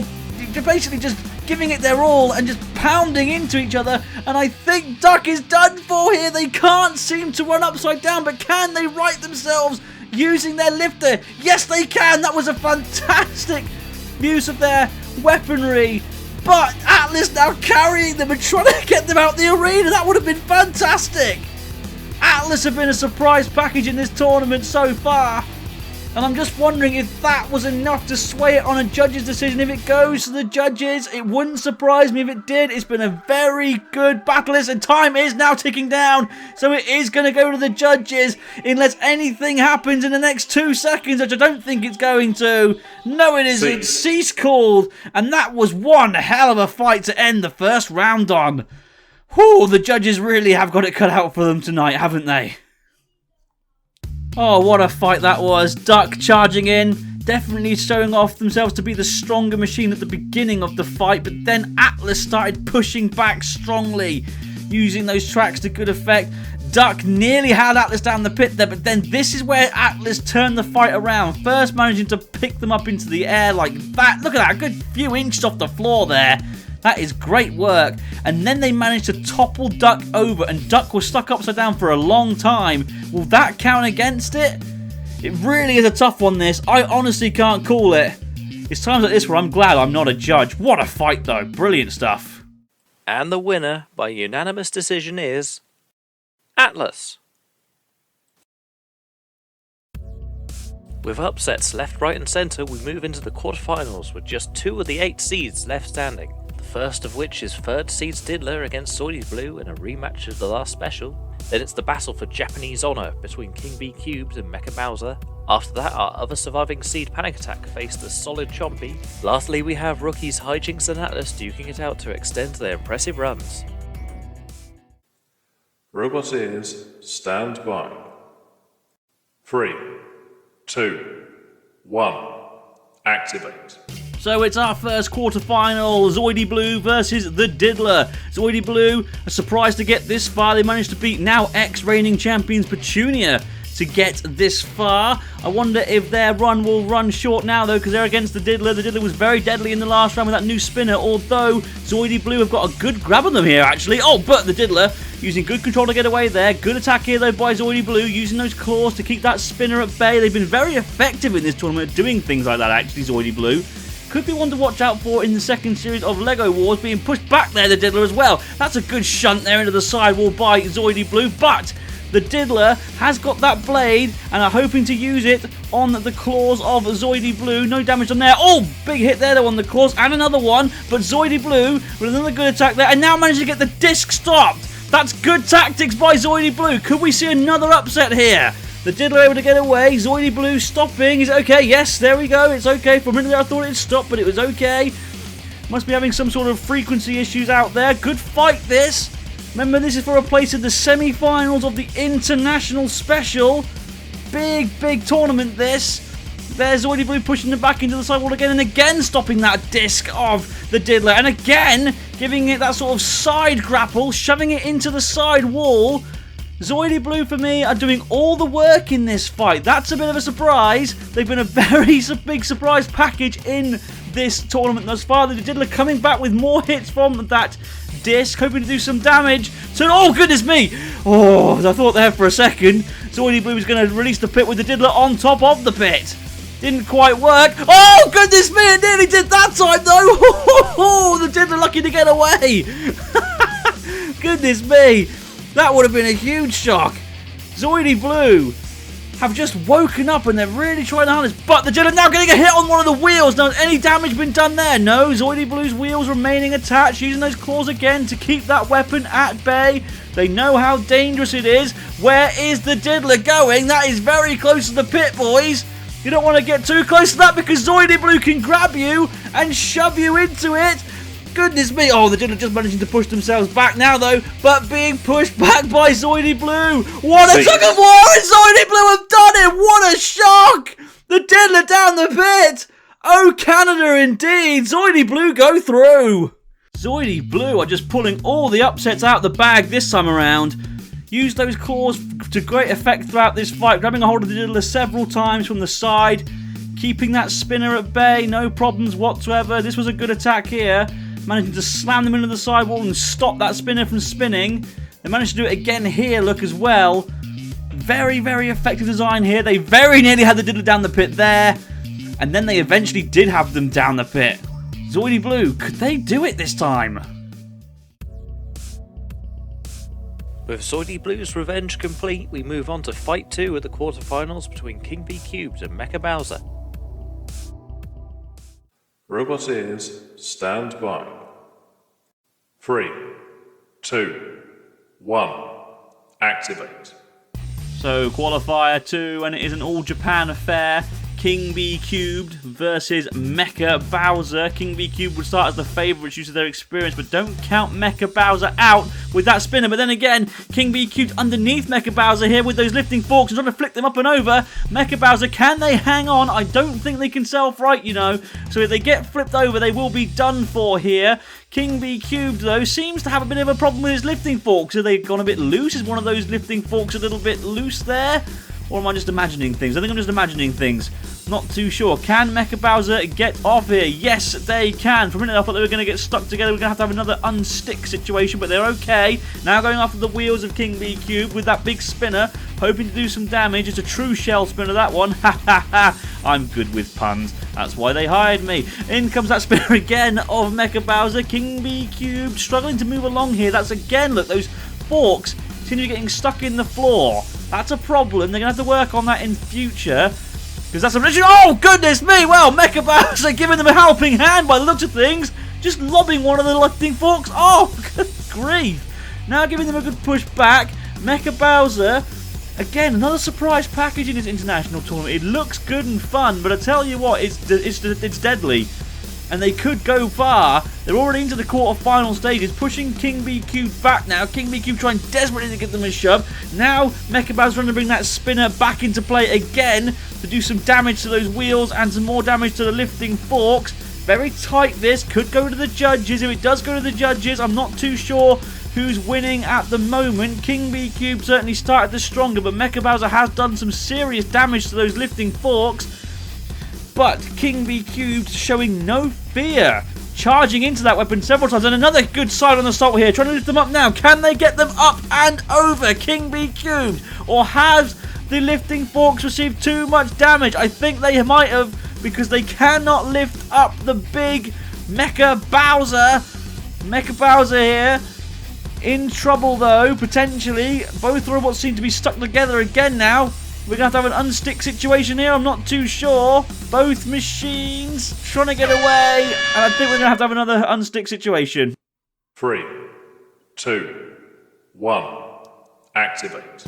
basically just giving it their all and just pounding into each other. And I think Duck is done for here. They can't seem to run upside down, but can they right themselves using their lifter? Yes, they can. That was a fantastic use of their weaponry. But Atlas now carrying them and trying to get them out the arena. That would have been fantastic. Atlas have been a surprise package in this tournament so far. And I'm just wondering if that was enough to sway it on a judge's decision. If it goes to the judges, it wouldn't surprise me if it did. It's been a very good battle, and time is now ticking down. So it is going to go to the judges unless anything happens in the next 2 seconds, which I don't think it's going to. No, it isn't. It's cease called. And that was one hell of a fight to end the first round on. Whew, the judges really have got it cut out for them tonight, haven't they? Oh, what a fight that was. Duck charging in, definitely showing off themselves to be the stronger machine at the beginning of the fight, but then Atlas started pushing back strongly, using those tracks to good effect. Duck nearly had Atlas down the pit there, but then this is where Atlas turned the fight around, first managing to pick them up into the air like that. Look at that, a good few inches off the floor there. That is great work. And then they managed to topple Duck over, and Duck was stuck upside down for a long time. Will that count against it? It really is a tough one, this. I honestly can't call it. It's times like this where I'm glad I'm not a judge. What a fight, though. Brilliant stuff. And the winner by unanimous decision is Atlas. With upsets left, right and centre, we move into the quarterfinals with just 2 of the 8 seeds left standing. The first of which is 3rd seeds Diddler against Zoidy Blue in a rematch of the last special. Then it's the battle for Japanese honour between King B Cubes and Mecha Bowser. After that, our other surviving seed Panic Attack faced the solid Chompy. Lastly, we have rookies Hijinks and Atlas duking it out to extend their impressive runs. Robot ears, stand by. 3, 2, 1, activate. So it's our first quarterfinal, Zoidy Blue versus the Diddler. Zoidy Blue, a surprise to get this far. They managed to beat now ex-reigning champions Petunia to get this far. I wonder if their run will run short now, though, because they're against the Diddler. The Diddler was very deadly in the last round with that new spinner, although Zoidy Blue have got a good grab on them here, actually. Oh, but the Diddler using good control to get away there. Good attack here, though, by Zoidy Blue, using those claws to keep that spinner at bay. They've been very effective in this tournament at doing things like that, actually, Zoidy Blue. Could be one to watch out for in the second series of LEGO Wars, being pushed back there, the Diddler, as well. That's a good shunt there into the sidewall by Zoidy Blue, but the Diddler has got that blade and are hoping to use it on the claws of Zoidy Blue. No damage on there. Oh, big hit there, though, on the claws, and another one, but Zoidy Blue with another good attack there, and now managed to get the disc stopped. That's good tactics by Zoidy Blue. Could we see another upset here? The Diddler able to get away. Zoidy Blue stopping. Is it okay? Yes, there we go. It's okay. For a minute there I thought it'd stop, but it was okay. Must be having some sort of frequency issues out there. Good fight, this. Remember, this is for a place in the semi-finals of the International Special. Big, big tournament, this. There's Zoidy Blue pushing them back into the sidewall again, and again stopping that disc of the Diddler. And again, giving it that sort of side grapple, shoving it into the side wall. Zoidy Blue, for me, are doing all the work in this fight. That's a bit of a surprise. They've been a very big surprise package in this tournament thus far. The Diddler coming back with more hits from that disc, hoping to do some damage. So, oh, goodness me. Oh, I thought there for a second Zoidy Blue was going to release the pit with the Diddler on top of the pit. Didn't quite work. Oh, goodness me, it nearly did that time, though. Oh, the Diddler lucky to get away. Goodness me. That would have been a huge shock. Zoidy Blue have just woken up and they're really trying to harness. But the Diddler now getting a hit on one of the wheels. Now, has any damage been done there? No. Zoidy Blue's wheels remaining attached, using those claws again to keep that weapon at bay. They know how dangerous it is. Where is the Diddler going? That is very close to the pit, boys. You don't want to get too close to that because Zoidy Blue can grab you and shove you into it. Goodness me. Oh, the Diddler just managing to push themselves back now, though, but being pushed back by Zoidy Blue. What a tug of war, and Zoidy Blue have done it. What a shock. The Diddler down the pit. Oh, Canada indeed. Zoidy Blue go through. Zoidy Blue are just pulling all the upsets out the bag this time around. Used those claws to great effect throughout this fight, grabbing a hold of the Diddler several times from the side, keeping that spinner at bay, no problems whatsoever. This was a good attack here. Managing to slam them into the sidewall and stop that spinner from spinning. They managed to do it again here, look, as well. Very, very effective design here. They very nearly had the Diddler down the pit there. And then they eventually did have them down the pit. Zoidy Blue, could they do it this time? With Zoidy Blue's revenge complete, we move on to Fight 2 at the quarterfinals between King B Cubed and Mecha Bowser. Robot ears, stand by. 3, 2, 1, activate. So, Qualifier 2, and it is an all-Japan affair. King B Cubed versus Mecha Bowser. King B Cubed would start as the favourites due to their experience, but don't count Mecha Bowser out with that spinner. But then again, King B Cubed underneath Mecha Bowser here with those lifting forks and trying to flick them up and over. Mecha Bowser, can they hang on? I don't think they can self-right, you know. So if they get flipped over, they will be done for here. King B Cubed, though, seems to have a bit of a problem with his lifting forks. Are they gone a bit loose? Is one of those lifting forks a little bit loose there? Or am I just imagining things? I think I'm just imagining things. Not too sure. Can Mecha Bowser get off here? Yes, they can. For a minute, I thought they were going to get stuck together. We're going to have another unstick situation, but they're okay. Now going after the wheels of King B Cube with that big spinner, hoping to do some damage. It's a true shell spinner, that one. Ha ha ha. I'm good with puns. That's why they hired me. In comes that spinner again of Mecha Bowser. King B Cube struggling to move along here. That's again, look, those forks seem to be getting stuck in the floor. That's a problem. They're going to have to work on that in future. Because that's a... Oh, goodness me! Well, Mecha Bowser giving them a helping hand by the looks of things. Just lobbing one of the lifting forks. Oh, good grief. Now giving them a good push back. Mecha Bowser, again, another surprise package in this international tournament. It looks good and fun, but I tell you what, it's deadly. And they could go far. They're already into the quarter-final stages, pushing King B Cube back now. King B Cube trying desperately to give them a shove. Now, Mecha Bowser trying to bring that spinner back into play again to do some damage to those wheels and some more damage to the lifting forks. Very tight this. Could go to the judges. If it does go to the judges, I'm not too sure who's winning at the moment. King B Cube certainly started the stronger, but Mecha Bowser has done some serious damage to those lifting forks. But King B Cubed showing no fear, charging into that weapon several times, and another good side on assault here, trying to lift them up now. Can they get them up and over King B Cubed, or has the lifting forks received too much damage? I think they might have, because they cannot lift up the big Mecha Bowser. Mecha Bowser here in trouble though, potentially. Both robots seem to be stuck together again now. We're going to have to have an unstick situation here, I'm not too sure. Both machines trying to get away, and I think we're going to have another unstick situation. 3, 2, 1, activate.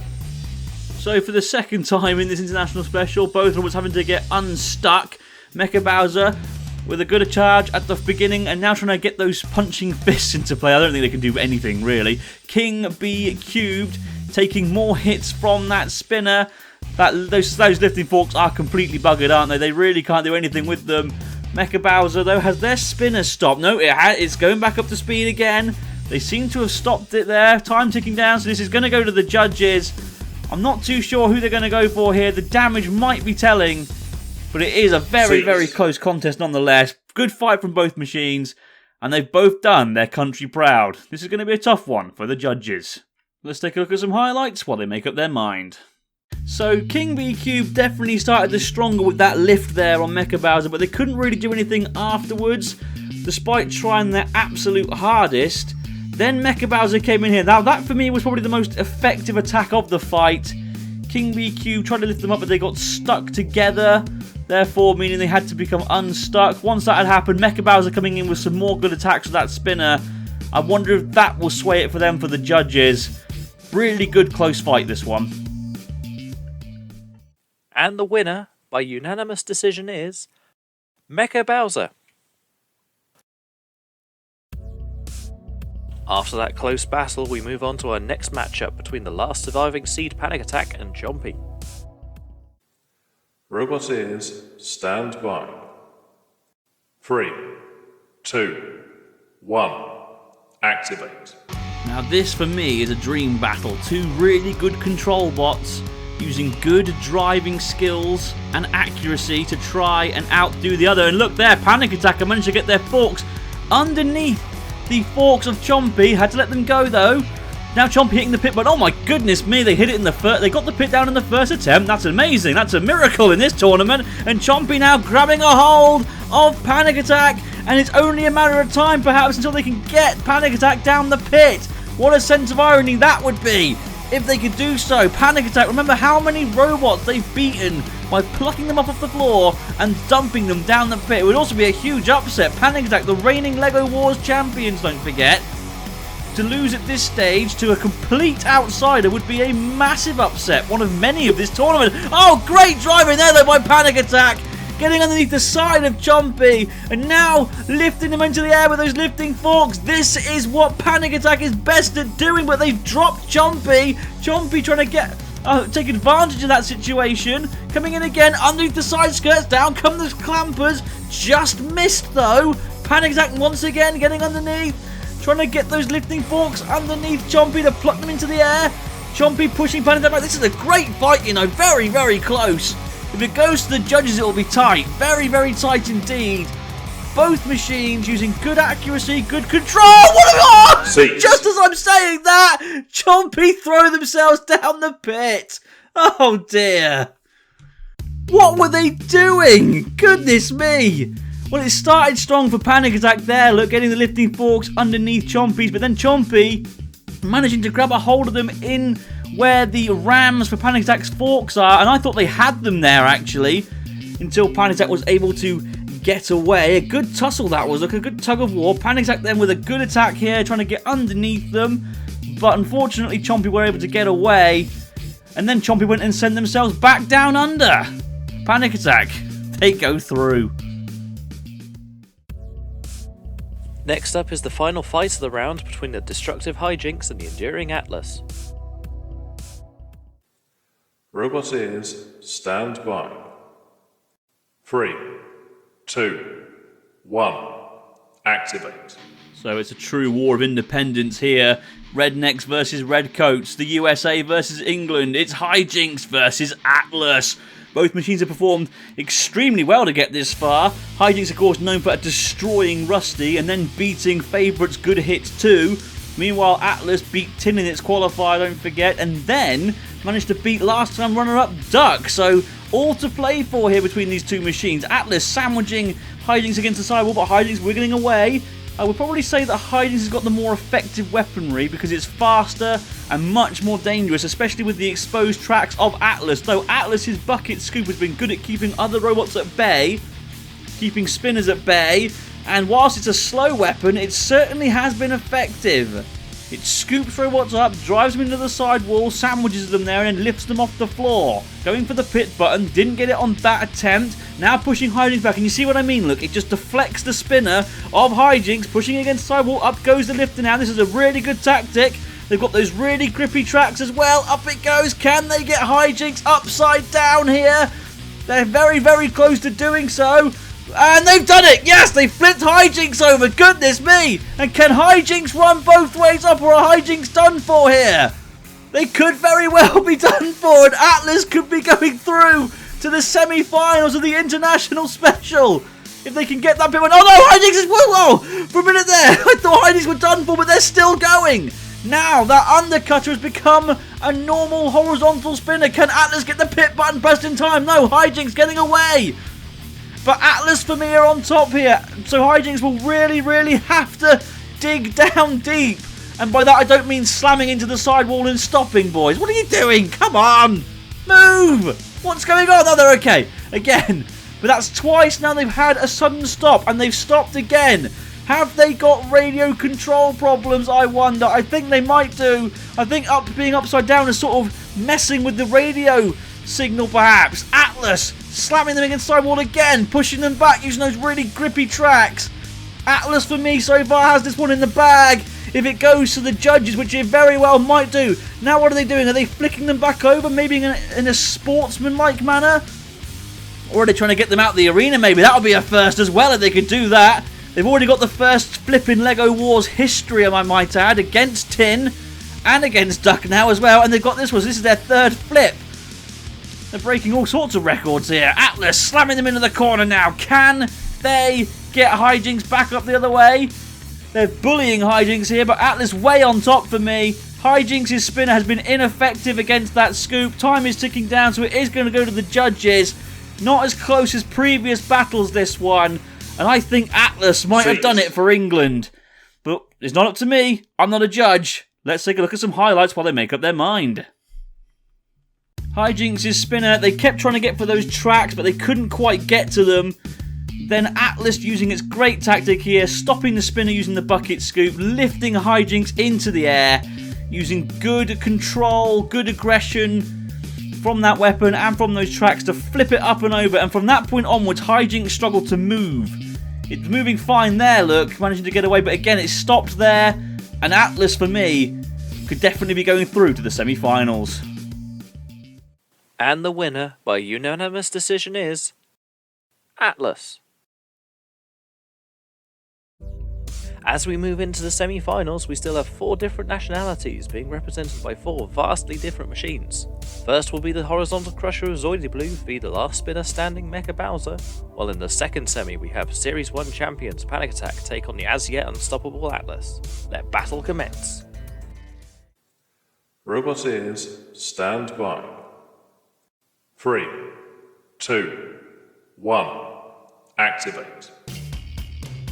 So for the second time in this international special, both robots having to get unstuck. Mecha Bowser with a good charge at the beginning, and now trying to get those punching fists into play. I don't think they can do anything, really. King B Cubed taking more hits from that spinner. Those lifting forks are completely buggered, aren't they? They really can't do anything with them. Mecha Bowser, though, has their spinner stopped? No, it's going back up to speed again. They seem to have stopped it there. Time ticking down, so this is going to go to the judges. I'm not too sure who they're going to go for here. The damage might be telling, but it is a very, very close contest nonetheless. Good fight from both machines, and they've both done their country proud. This is going to be a tough one for the judges. Let's take a look at some highlights while they make up their mind. So King B Cube definitely started the stronger with that lift there on Mecha Bowser, but they couldn't really do anything afterwards, despite trying their absolute hardest. Then Mecha Bowser came in here. Now that for me was probably the most effective attack of the fight. King B Cube tried to lift them up, but they got stuck together, therefore meaning they had to become unstuck. Once that had happened, Mecha Bowser coming in with some more good attacks with that spinner. I wonder if that will sway it for them for the judges. Really good close fight, this one. And the winner, by unanimous decision, is Mecha Bowser. After that close battle, we move on to our next matchup between the last surviving Seed Panic Attack and Chompy. Robot ears, stand by. 3, 2, 1, activate. Now this for me is a dream battle. Two really good control bots using good driving skills and accuracy to try and outdo the other. And look there, Panic Attacker managed to get their forks underneath the forks of Chompy. Had to let them go though. Now Chompy hitting the pit, but oh my goodness me, they hit it in the first. They got the pit down in the first attempt. That's amazing. That's a miracle in this tournament. And Chompy now grabbing a hold of Panic Attack, and it's only a matter of time perhaps until they can get Panic Attack down the pit. What a sense of irony that would be if they could do so. Panic Attack, remember how many robots they've beaten by plucking them up off the floor and dumping them down the pit. It would also be a huge upset. Panic Attack, the reigning LEGO Wars champions, don't forget. To lose at this stage to a complete outsider would be a massive upset. One of many of this tournament. Oh, great driving there though by Panic Attack. Getting underneath the side of Chompy and now lifting him into the air with those lifting forks. This is what Panic Attack is best at doing, but they've dropped Chompy. Chompy trying to take advantage of that situation. Coming in again underneath the side skirts. Down come the clampers. Just missed though. Panic Attack once again getting underneath. Trying to get those lifting forks underneath Chompy to pluck them into the air. Chompy pushing Panic Attack back. This is a great fight, you know. Very, very close. If it goes to the judges, it will be tight. Very, very tight indeed. Both machines using good accuracy, good control. What just as I'm saying that, Chompy throw themselves down the pit. Oh dear. What were they doing? Goodness me. Well, it started strong for Panic Attack there. Look, getting the lifting forks underneath Chompy's. But then Chompy managing to grab a hold of them in where the rams for Panic Attack's forks are, and I thought they had them there actually until Panic Attack was able to get away. A good tussle that was, look, a good tug of war. Panic Attack then with a good attack here, trying to get underneath them, but unfortunately Chompy were able to get away, and then Chompy went and sent themselves back down under. Panic Attack, they go through. Next up is the final fight of the round between the destructive Hijinks and the enduring Atlas. Robot ears, stand by. 3, 2, 1, activate. So it's a true war of independence here. Rednecks versus Redcoats, the USA versus England. It's Hijinks versus Atlas. Both machines have performed extremely well to get this far. Hijinks, of course, known for destroying Rusty and then beating favourites Good Hits too. Meanwhile, Atlas beat Tin in its qualifier, don't forget, and then managed to beat last time runner-up Duck. So all to play for here between these two machines. Atlas sandwiching Hijinks against the sidewall, but Hijinks wiggling away. I would probably say that Hijinks has got the more effective weaponry because it's faster and much more dangerous, especially with the exposed tracks of Atlas. Though Atlas's bucket scoop has been good at keeping other robots at bay, keeping spinners at bay, and whilst it's a slow weapon, it certainly has been effective. It scoops robots up, drives them into the side wall, sandwiches them there, and then lifts them off the floor. Going for the pit button, didn't get it on that attempt. Now pushing Hijinks back, and you see what I mean? Look, it just deflects the spinner of Hijinks, pushing against the side wall. Up goes the lifter now. This is a really good tactic. They've got those really grippy tracks as well. Up it goes. Can they get Hijinks upside down here? They're very, very close to doing so. And they've done it! Yes, they flipped Hijinks over! Goodness me! And can Hijinks run both ways up, or are Hijinks done for here? They could very well be done for, and Atlas could be going through to the semi-finals of the International Special. If they can get that bit... Oh no, Hijinks is... Whoa! For a minute there, I thought Hijinks were done for, but they're still going. Now, that undercutter has become a normal horizontal spinner. Can Atlas get the pit button pressed in time? No, Hijinks getting away. But Atlas for me are on top here, so Hijinks will really, really have to dig down deep. And by that I don't mean slamming into the sidewall and stopping, boys. What are you doing? Come on! Move! What's going on? Oh, they're okay. Again. But that's twice now they've had a sudden stop, and they've stopped again. Have they got radio control problems, I wonder? I think they might do. I think being upside down is sort of messing with the radio signal, perhaps. Atlas slamming them against the sidewall again, pushing them back using those really grippy tracks. Atlas for me so far has this one in the bag. If it goes to the judges, which it very well might do. Now what are they doing? Are they flicking them back over, maybe in a sportsman-like manner? Or are they trying to get them out of the arena maybe? That would be a first as well if they could do that. They've already got the first flip in LEGO Wars history, I might add, against Tin and against Duck now as well. And they've got this one. So this is their third flip. They're breaking all sorts of records here. Atlas slamming them into the corner now. Can they get Hijinks back up the other way? They're bullying Hijinks here, but Atlas way on top for me. Hijinks' spinner has been ineffective against that scoop. Time is ticking down, so it is going to go to the judges. Not as close as previous battles, this one. And I think Atlas might have done it for England. But it's not up to me. I'm not a judge. let's take a look at some highlights while they make up their mind. Hijinks' spinner, they kept trying to get for those tracks, but they couldn't quite get to them. Then Atlas using its great tactic here, stopping the spinner using the bucket scoop, lifting Hijinks into the air, using good control, good aggression from that weapon and from those tracks to flip it up and over. And from that point onwards, Hijinks struggled to move. It's moving fine there, look, managing to get away, but again, it stopped there. And Atlas, for me, could definitely be going through to the semi-finals. And the winner by unanimous decision is Atlas. As we move into the semi-finals, we still have 4 different nationalities being represented by 4 vastly different machines. First will be the horizontal crusher of Zoidy Blue v the last spinner standing Mecha Bowser, while in the second semi we have Series 1 champions Panic Attack take on the as yet unstoppable Atlas. Let battle commence. Robot ears, stand by. 3, 2, 1, activate.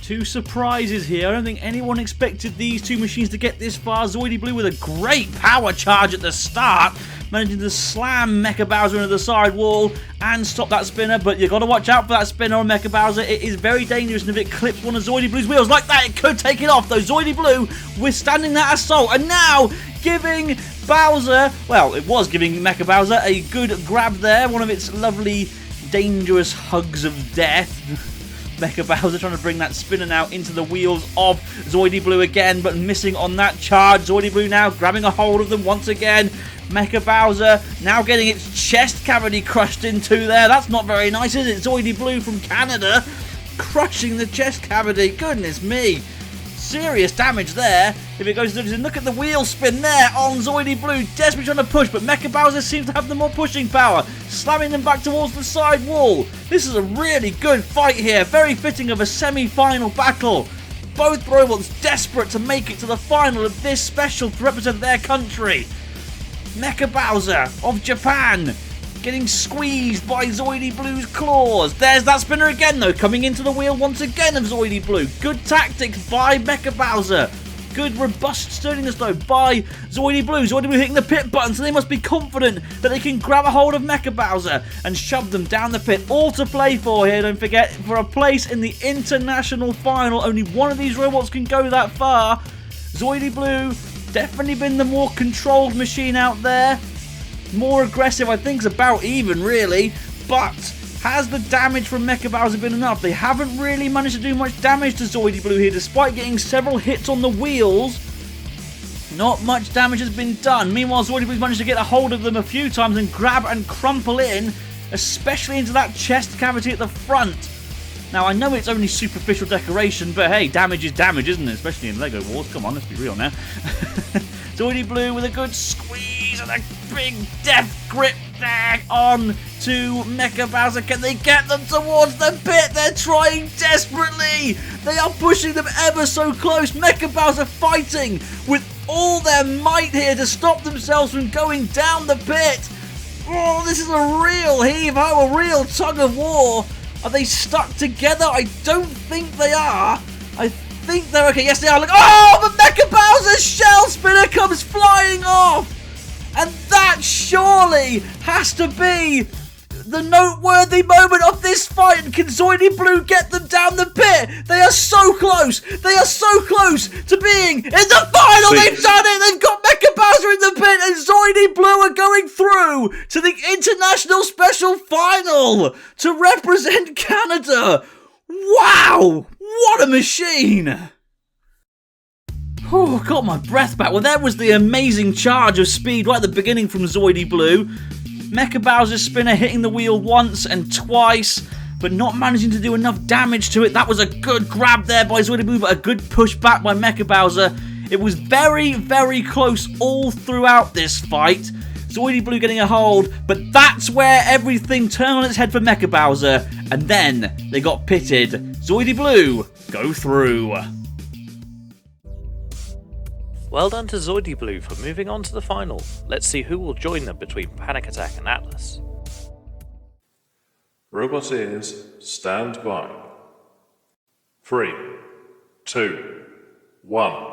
2 surprises here. I don't think anyone expected these 2 machines to get this far. Zoidy Blue with a great power charge at the start, managing to slam Mecha Bowser into the side wall and stop that spinner, but you've got to watch out for that spinner on Mecha Bowser. It is very dangerous, and if it clips one of Zoidy Blue's wheels like that, it could take it off, though. Zoidy Blue withstanding that assault, and now giving Bowser, well, it was giving Mecha Bowser a good grab there, one of its lovely, dangerous hugs of death. Mecha Bowser trying to bring that spinner now into the wheels of Zoidy Blue again, but missing on that charge. Zoidy Blue now grabbing a hold of them once again. Mecha Bowser now getting its chest cavity crushed into there. That's not very nice, is it? Zoidy Blue from Canada crushing the chest cavity. Goodness me. Serious damage there. If it goes to look at the wheel spin there on Zoidy Blue, desperately trying to push, but Mecha Bowser seems to have the more pushing power, slamming them back towards the side wall. This is a really good fight here, very fitting of a semi-final battle. Both robots desperate to make it to the final of this special to represent their country. Mecha Bowser of Japan getting squeezed by Zoidy Blue's claws. There's that spinner again, though, coming into the wheel once again of Zoidy Blue. Good tactics by Mecha Bowser. Good robust sturdiness, though, by Zoidy Blue. Zoidy Blue hitting the pit button, so they must be confident that they can grab a hold of Mecha Bowser and shove them down the pit. All to play for here, don't forget, for a place in the international final. Only one of these robots can go that far. Zoidy Blue definitely been the more controlled machine out there. More aggressive, I think, is about even, really. But has the damage from Mecha Bowser been enough? They haven't really managed to do much damage to Zoidy Blue here, despite getting several hits on the wheels. Not much damage has been done. Meanwhile, Zoidy Blue's managed to get a hold of them a few times and grab and crumple in, especially into that chest cavity at the front. Now, I know it's only superficial decoration, but hey, damage is damage, isn't it? Especially in LEGO Wars. Come on, let's be real now. Zoidy Blue with a good squeeze and a big death grip there on to Mecha Bowser. Can they get them towards the pit? They're trying desperately. They are pushing them ever so close. Mecha Bowser fighting with all their might here to stop themselves from going down the pit. Oh, this is a real heave-ho, a real tug of war. Are they stuck together? I don't think they are. I think they're okay. Yes, they are. Look. Oh, but Mecha Bowser's shell spinner comes flying off. And that surely has to be the noteworthy moment of this fight. And can Zoidy Blue get them down the pit? They are so close. They are so close to being in the final. They've done it. They've got Mecha Bowser in the pit, and Zoidy Blue are going through to the international special final to represent Canada. Wow, what a machine. Oh, got my breath back. Well, there was the amazing charge of speed right at the beginning from Zoidy Blue. Mecha Bowser's spinner hitting the wheel once and twice, but not managing to do enough damage to it. That was a good grab there by Zoidy Blue, but a good push back by Mecha Bowser. It was very, very close all throughout this fight. Zoidy Blue getting a hold, but that's where everything turned on its head for Mecha Bowser, and then they got pitted. Zoidy Blue go through. Well done to Zoidy Blue for moving on to the final. Let's see who will join them between Panic Attack and Atlas. Robot ears, stand by. 3, 2, 1,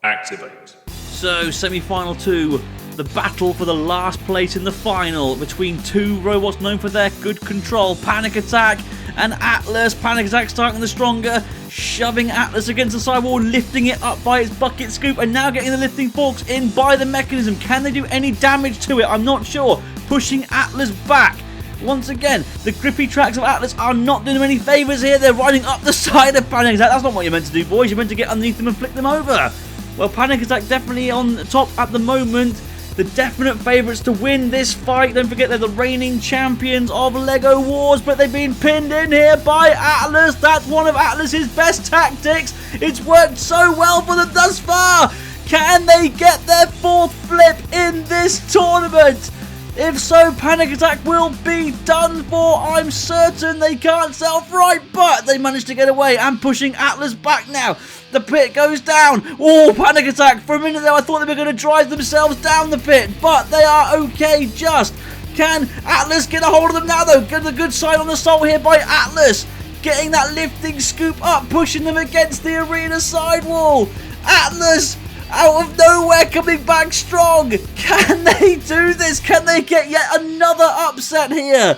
activate. So, semi-final 2, the battle for the last place in the final between two robots known for their good control, Panic Attack and Atlas. Panic Attack starting the stronger, shoving Atlas against the sidewall, lifting it up by its bucket scoop, and now getting the lifting forks in by the mechanism. Can they do any damage to it? I'm not sure. Pushing Atlas back. Once again, the grippy tracks of Atlas are not doing them any favours here. They're riding up the side of Panic Attack. That's not what you're meant to do, boys. You're meant to get underneath them and flick them over. Well, Panic Attack definitely on top at the moment. The definite favourites to win this fight. Don't forget they're the reigning champions of LEGO Wars, but they've been pinned in here by Atlas. That's one of Atlas's best tactics. It's worked so well for them thus far. Can they get their fourth flip in this tournament? If so, Panic Attack will be done for. I'm certain they can't self-right, but they managed to get away and pushing Atlas back now. The pit goes down. Oh, Panic Attack. For a minute there, I thought they were going to drive themselves down the pit, but they are okay just. Can Atlas get a hold of them now, though? Get the good side on the salt here by Atlas. Getting that lifting scoop up, pushing them against the arena sidewall. Atlas, out of nowhere, coming back strong. Can they do this? Can they get yet another upset here?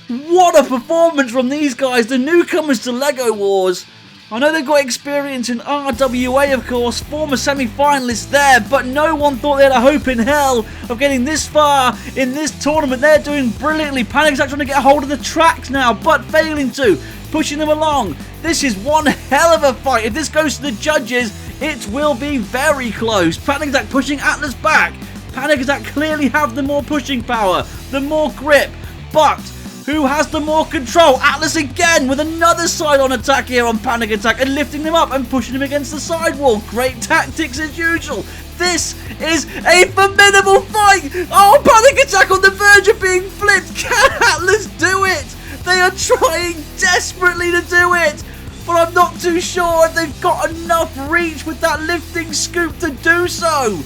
What a performance from these guys, the newcomers to LEGO Wars. I know they've got experience in RWA, of course, former semi-finalists there, but no one thought they had a hope in hell of getting this far in this tournament. They're doing brilliantly. Panic Attack trying to get a hold of the tracks now, but failing to. Pushing them along. This is one hell of a fight. If this goes to the judges, it will be very close. Panic Attack pushing Atlas back. Panic Attack clearly have the more pushing power, the more grip, but who has the more control? Atlas again with another side-on attack here on Panic Attack and lifting them up and pushing them against the sidewall. Great tactics as usual. This is a formidable fight. Oh, Panic Attack on the verge of being flipped. Can Atlas do it? They are trying desperately to do it, but I'm not too sure if they've got enough reach with that lifting scoop to do so.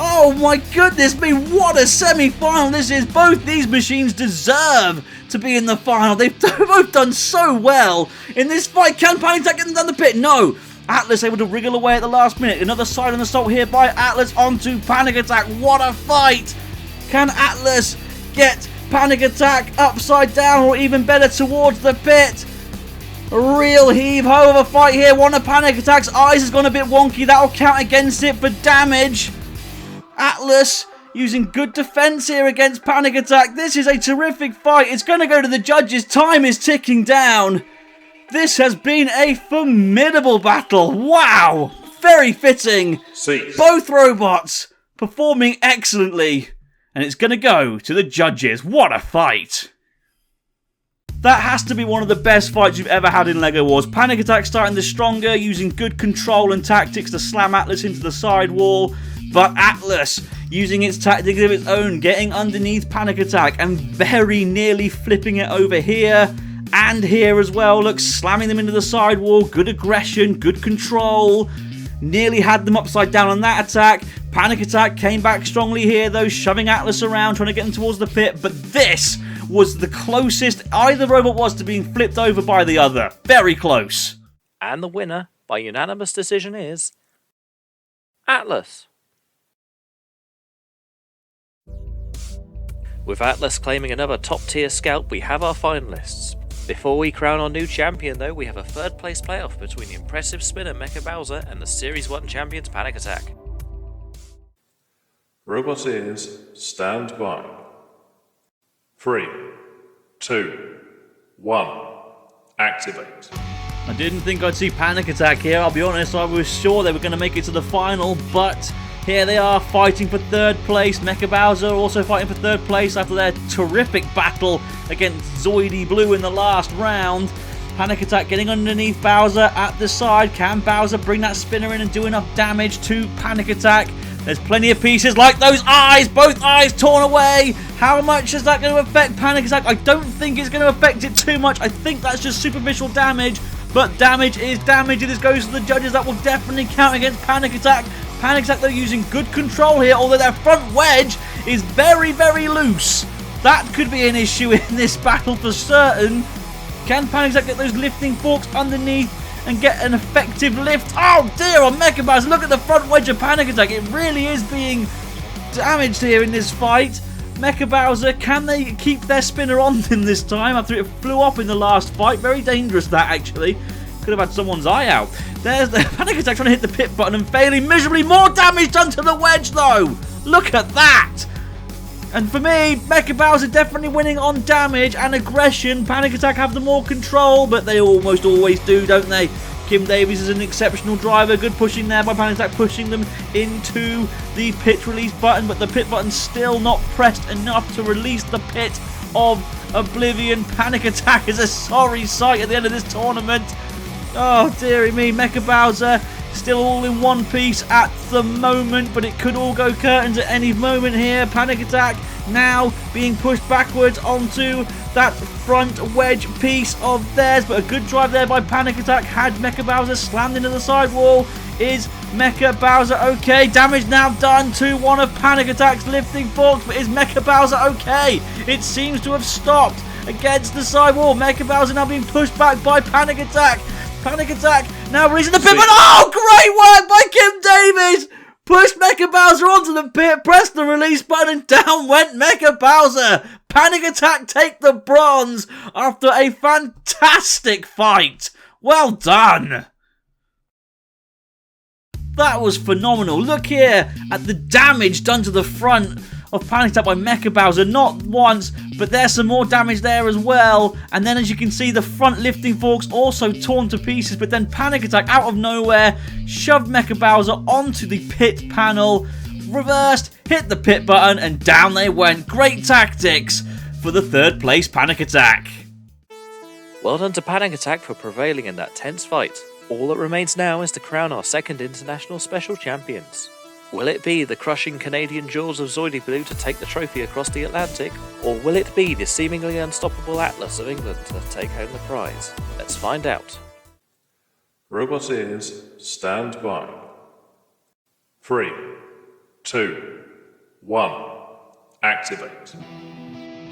Oh my goodness me, what a semi-final this is. Both these machines deserve to be in the final. They've both done so well in this fight. Can Panic Attack get them down the pit? No. Atlas able to wriggle away at the last minute. Another side on the salt here by Atlas onto Panic Attack. What a fight. Can Atlas get Panic Attack upside down or even better towards the pit? A real heave-ho of a fight here. One of Panic Attack's eyes has gone a bit wonky. That'll count against it for damage. Atlas using good defense here against Panic Attack. This is a terrific fight. It's going to go to the judges. Time is ticking down. This has been a formidable battle. Wow. Very fitting. Cease. Both robots performing excellently. And it's going to go to the judges. What a fight. That has to be one of the best fights you've ever had in LEGO Wars. Panic Attack starting the stronger, using good control and tactics to slam Atlas into the sidewall. But Atlas, using its tactics of its own, getting underneath Panic Attack and very nearly flipping it over here and here as well. Look, slamming them into the sidewall. Good aggression, good control. Nearly had them upside down on that attack. Panic Attack came back strongly here though, shoving Atlas around, trying to get them towards the pit. But this was the closest either robot was to being flipped over by the other. Very close. And the winner, by unanimous decision, is Atlas. With Atlas claiming another top-tier scalp, we have our finalists. Before we crown our new champion, though, we have a third-place playoff between the impressive spinner Mecha Bowser and the Series 1 champions Panic Attack. Robot ears, stand by. 3, 2, 1, activate. I didn't think I'd see Panic Attack here, I'll be honest. I was sure they were going to make it to the final, but here they are fighting for third place. Mecha Bowser also fighting for third place after their terrific battle against Zoidy Blue in the last round. Panic Attack getting underneath Bowser at the side. Can Bowser bring that spinner in and do enough damage to Panic Attack? There's plenty of pieces like those eyes, both eyes torn away. How much is that going to affect Panic Attack? I don't think it's going to affect it too much. I think that's just superficial damage, but damage is damage. If this goes to the judges, that will definitely count against Panic Attack. Panic Attack, though, using good control here, although their front wedge is very, very loose. That could be an issue in this battle for certain. Can Panic Attack get those lifting forks underneath and get an effective lift. Oh dear, on Mecha Bowser. Look at the front wedge of Panic Attack. It really is being damaged here in this fight. Mecha Bowser, can they keep their spinner on him this time after it flew up in the last fight? Very dangerous that, actually. Could have had someone's eye out. There's the Panic Attack trying to hit the pit button and failing miserably. More damage done to the wedge, though. Look at that. And for me, Mecha Bowser definitely winning on damage and aggression. Panic Attack have the more control, but they almost always do, don't they? Kim Davies is an exceptional driver. Good pushing there by Panic Attack, pushing them into the pit release button, but the pit button's still not pressed enough to release the pit of Oblivion. Panic Attack is a sorry sight at the end of this tournament. Oh, dearie me, Mecha Bowser still all in one piece at the moment, but it could all go curtains at any moment here. Panic Attack now being pushed backwards onto that front wedge piece of theirs, but a good drive there by Panic Attack had Mecha Bowser slammed into the sidewall. Is Mecha Bowser okay? Damage now done to one of Panic Attack's lifting forks, but is Mecha Bowser okay? It seems to have stopped against the sidewall. Mecha Bowser now being pushed back by Panic Attack. Panic Attack now releasing the pit, but oh, great work by Kim Davies! Pushed Mecha Bowser onto the pit, pressed the release button, and down went Mecha Bowser. Panic Attack take the bronze after a fantastic fight. Well done. That was phenomenal. Look here at the damage done to the front of Panic Attack by Mecha Bowser. Not once, but there's some more damage there as well. And then as you can see, the front lifting forks also torn to pieces, but then Panic Attack out of nowhere shoved Mecha Bowser onto the pit panel, reversed, hit the pit button, and down they went. Great tactics for the third place Panic Attack. Well done to Panic Attack for prevailing in that tense fight. All that remains now is to crown our second international special champions. Will it be the crushing Canadian jaws of Zoidy Blue to take the trophy across the Atlantic, or will it be the seemingly unstoppable Atlas of England to take home the prize? Let's find out. Robot ears, stand by. 3, 2, 1, activate.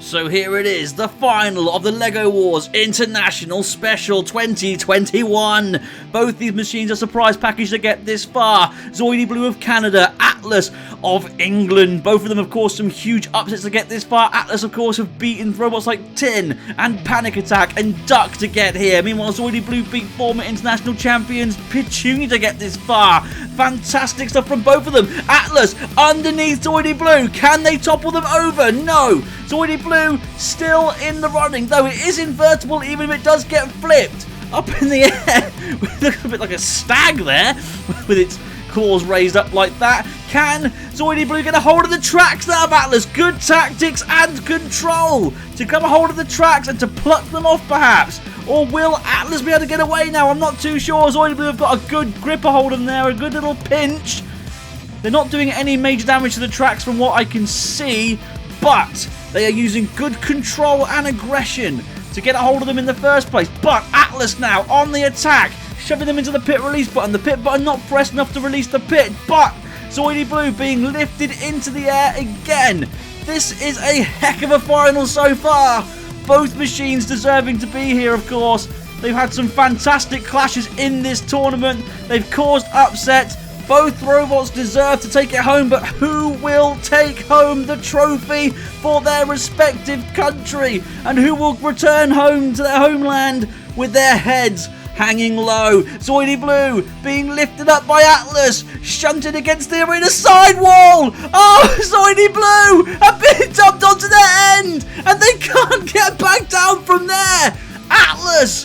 So here it is, the final of the LEGO Wars International Special 2021. Both these machines are surprise packaged to get this far. Zoidy Blue of Canada, Atlas of England. Both of them, of course, some huge upsets to get this far. Atlas, of course, have beaten robots like Tin and Panic Attack and Duck to get here. Meanwhile, Zoidy Blue beat former international champions Petunia to get this far. Fantastic stuff from both of them. Atlas underneath Zoidy Blue. Can they topple them over? No. Zoidy Blue still in the running, though it is invertible even if it does get flipped up in the air. It looks a bit like a stag there with its claws raised up like that. Can Zoidy Blue get a hold of the tracks there of Atlas? Good tactics and control to grab a hold of the tracks and to pluck them off perhaps. Or will Atlas be able to get away now? I'm not too sure. Zoidy Blue have got a good gripper hold of them there, a good little pinch. They're not doing any major damage to the tracks from what I can see, but they are using good control and aggression to get a hold of them in the first place. But Atlas now on the attack, shoving them into the pit release button. The pit button not pressed enough to release the pit, but Zoidy Blue being lifted into the air again. This is a heck of a final so far. Both machines deserving to be here, of course. They've had some fantastic clashes in this tournament. They've caused upsets. Both robots deserve to take it home, but who will take home the trophy for their respective country? And who will return home to their homeland with their heads hanging low? Zoidy Blue being lifted up by Atlas, shunted against the arena sidewall. Oh, Zoidy Blue have been dumped onto their end, and they can't get back down from there. Atlas,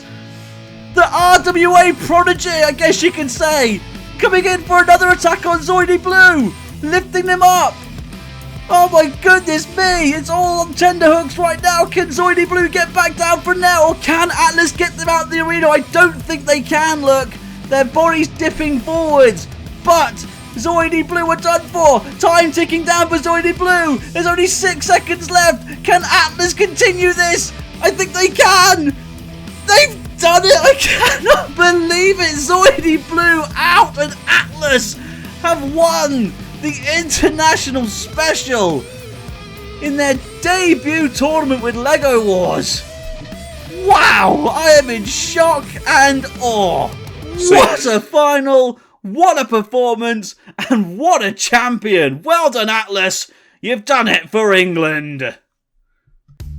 the RWA prodigy, I guess you can say, coming in for another attack on Zoidy Blue, lifting them up. Oh my goodness me, it's all on tenterhooks right now. Can Zoidy Blue get back down from there, or can Atlas get them out of the arena? I don't think they can, look. Their bodies dipping forwards, but Zoidy Blue are done for. Time ticking down for Zoidy Blue. There's only 6 seconds left. Can Atlas continue this? I think they can. They've done it. I cannot believe it. Zoidy Blue out, and Atlas have won the International Special in their debut tournament with LEGO Wars. Wow, I am in shock and awe. What a final! What a performance! And what a champion! Well done, Atlas! You've done it for England!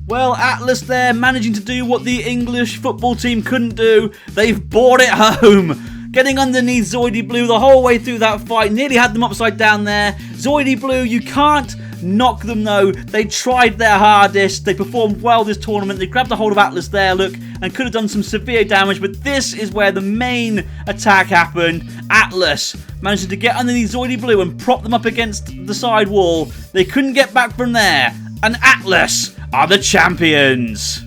Well, Atlas there, managing to do what the English football team couldn't do. They've brought it home. Getting underneath Zoidy Blue the whole way through that fight. Nearly had them upside down there. Zoidy Blue, you can't knock them though. They tried their hardest. They performed well this tournament. They grabbed a hold of Atlas there, look, and could have done some severe damage. But this is where the main attack happened. Atlas managing to get underneath Zoidy Blue and prop them up against the side wall. They couldn't get back from there. And Atlas are the champions.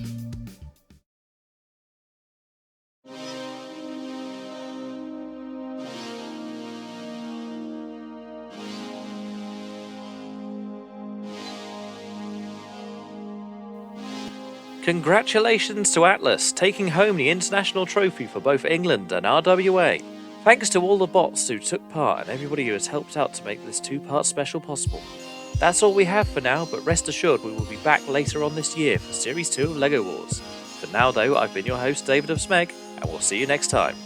Congratulations to Atlas, taking home the international trophy for both England and RWA. Thanks to all the bots who took part and everybody who has helped out to make this two-part special possible. That's all we have for now, but rest assured we will be back later on this year for Series 2 of LEGO Wars. For now though, I've been your host David of Smeg, and we'll see you next time.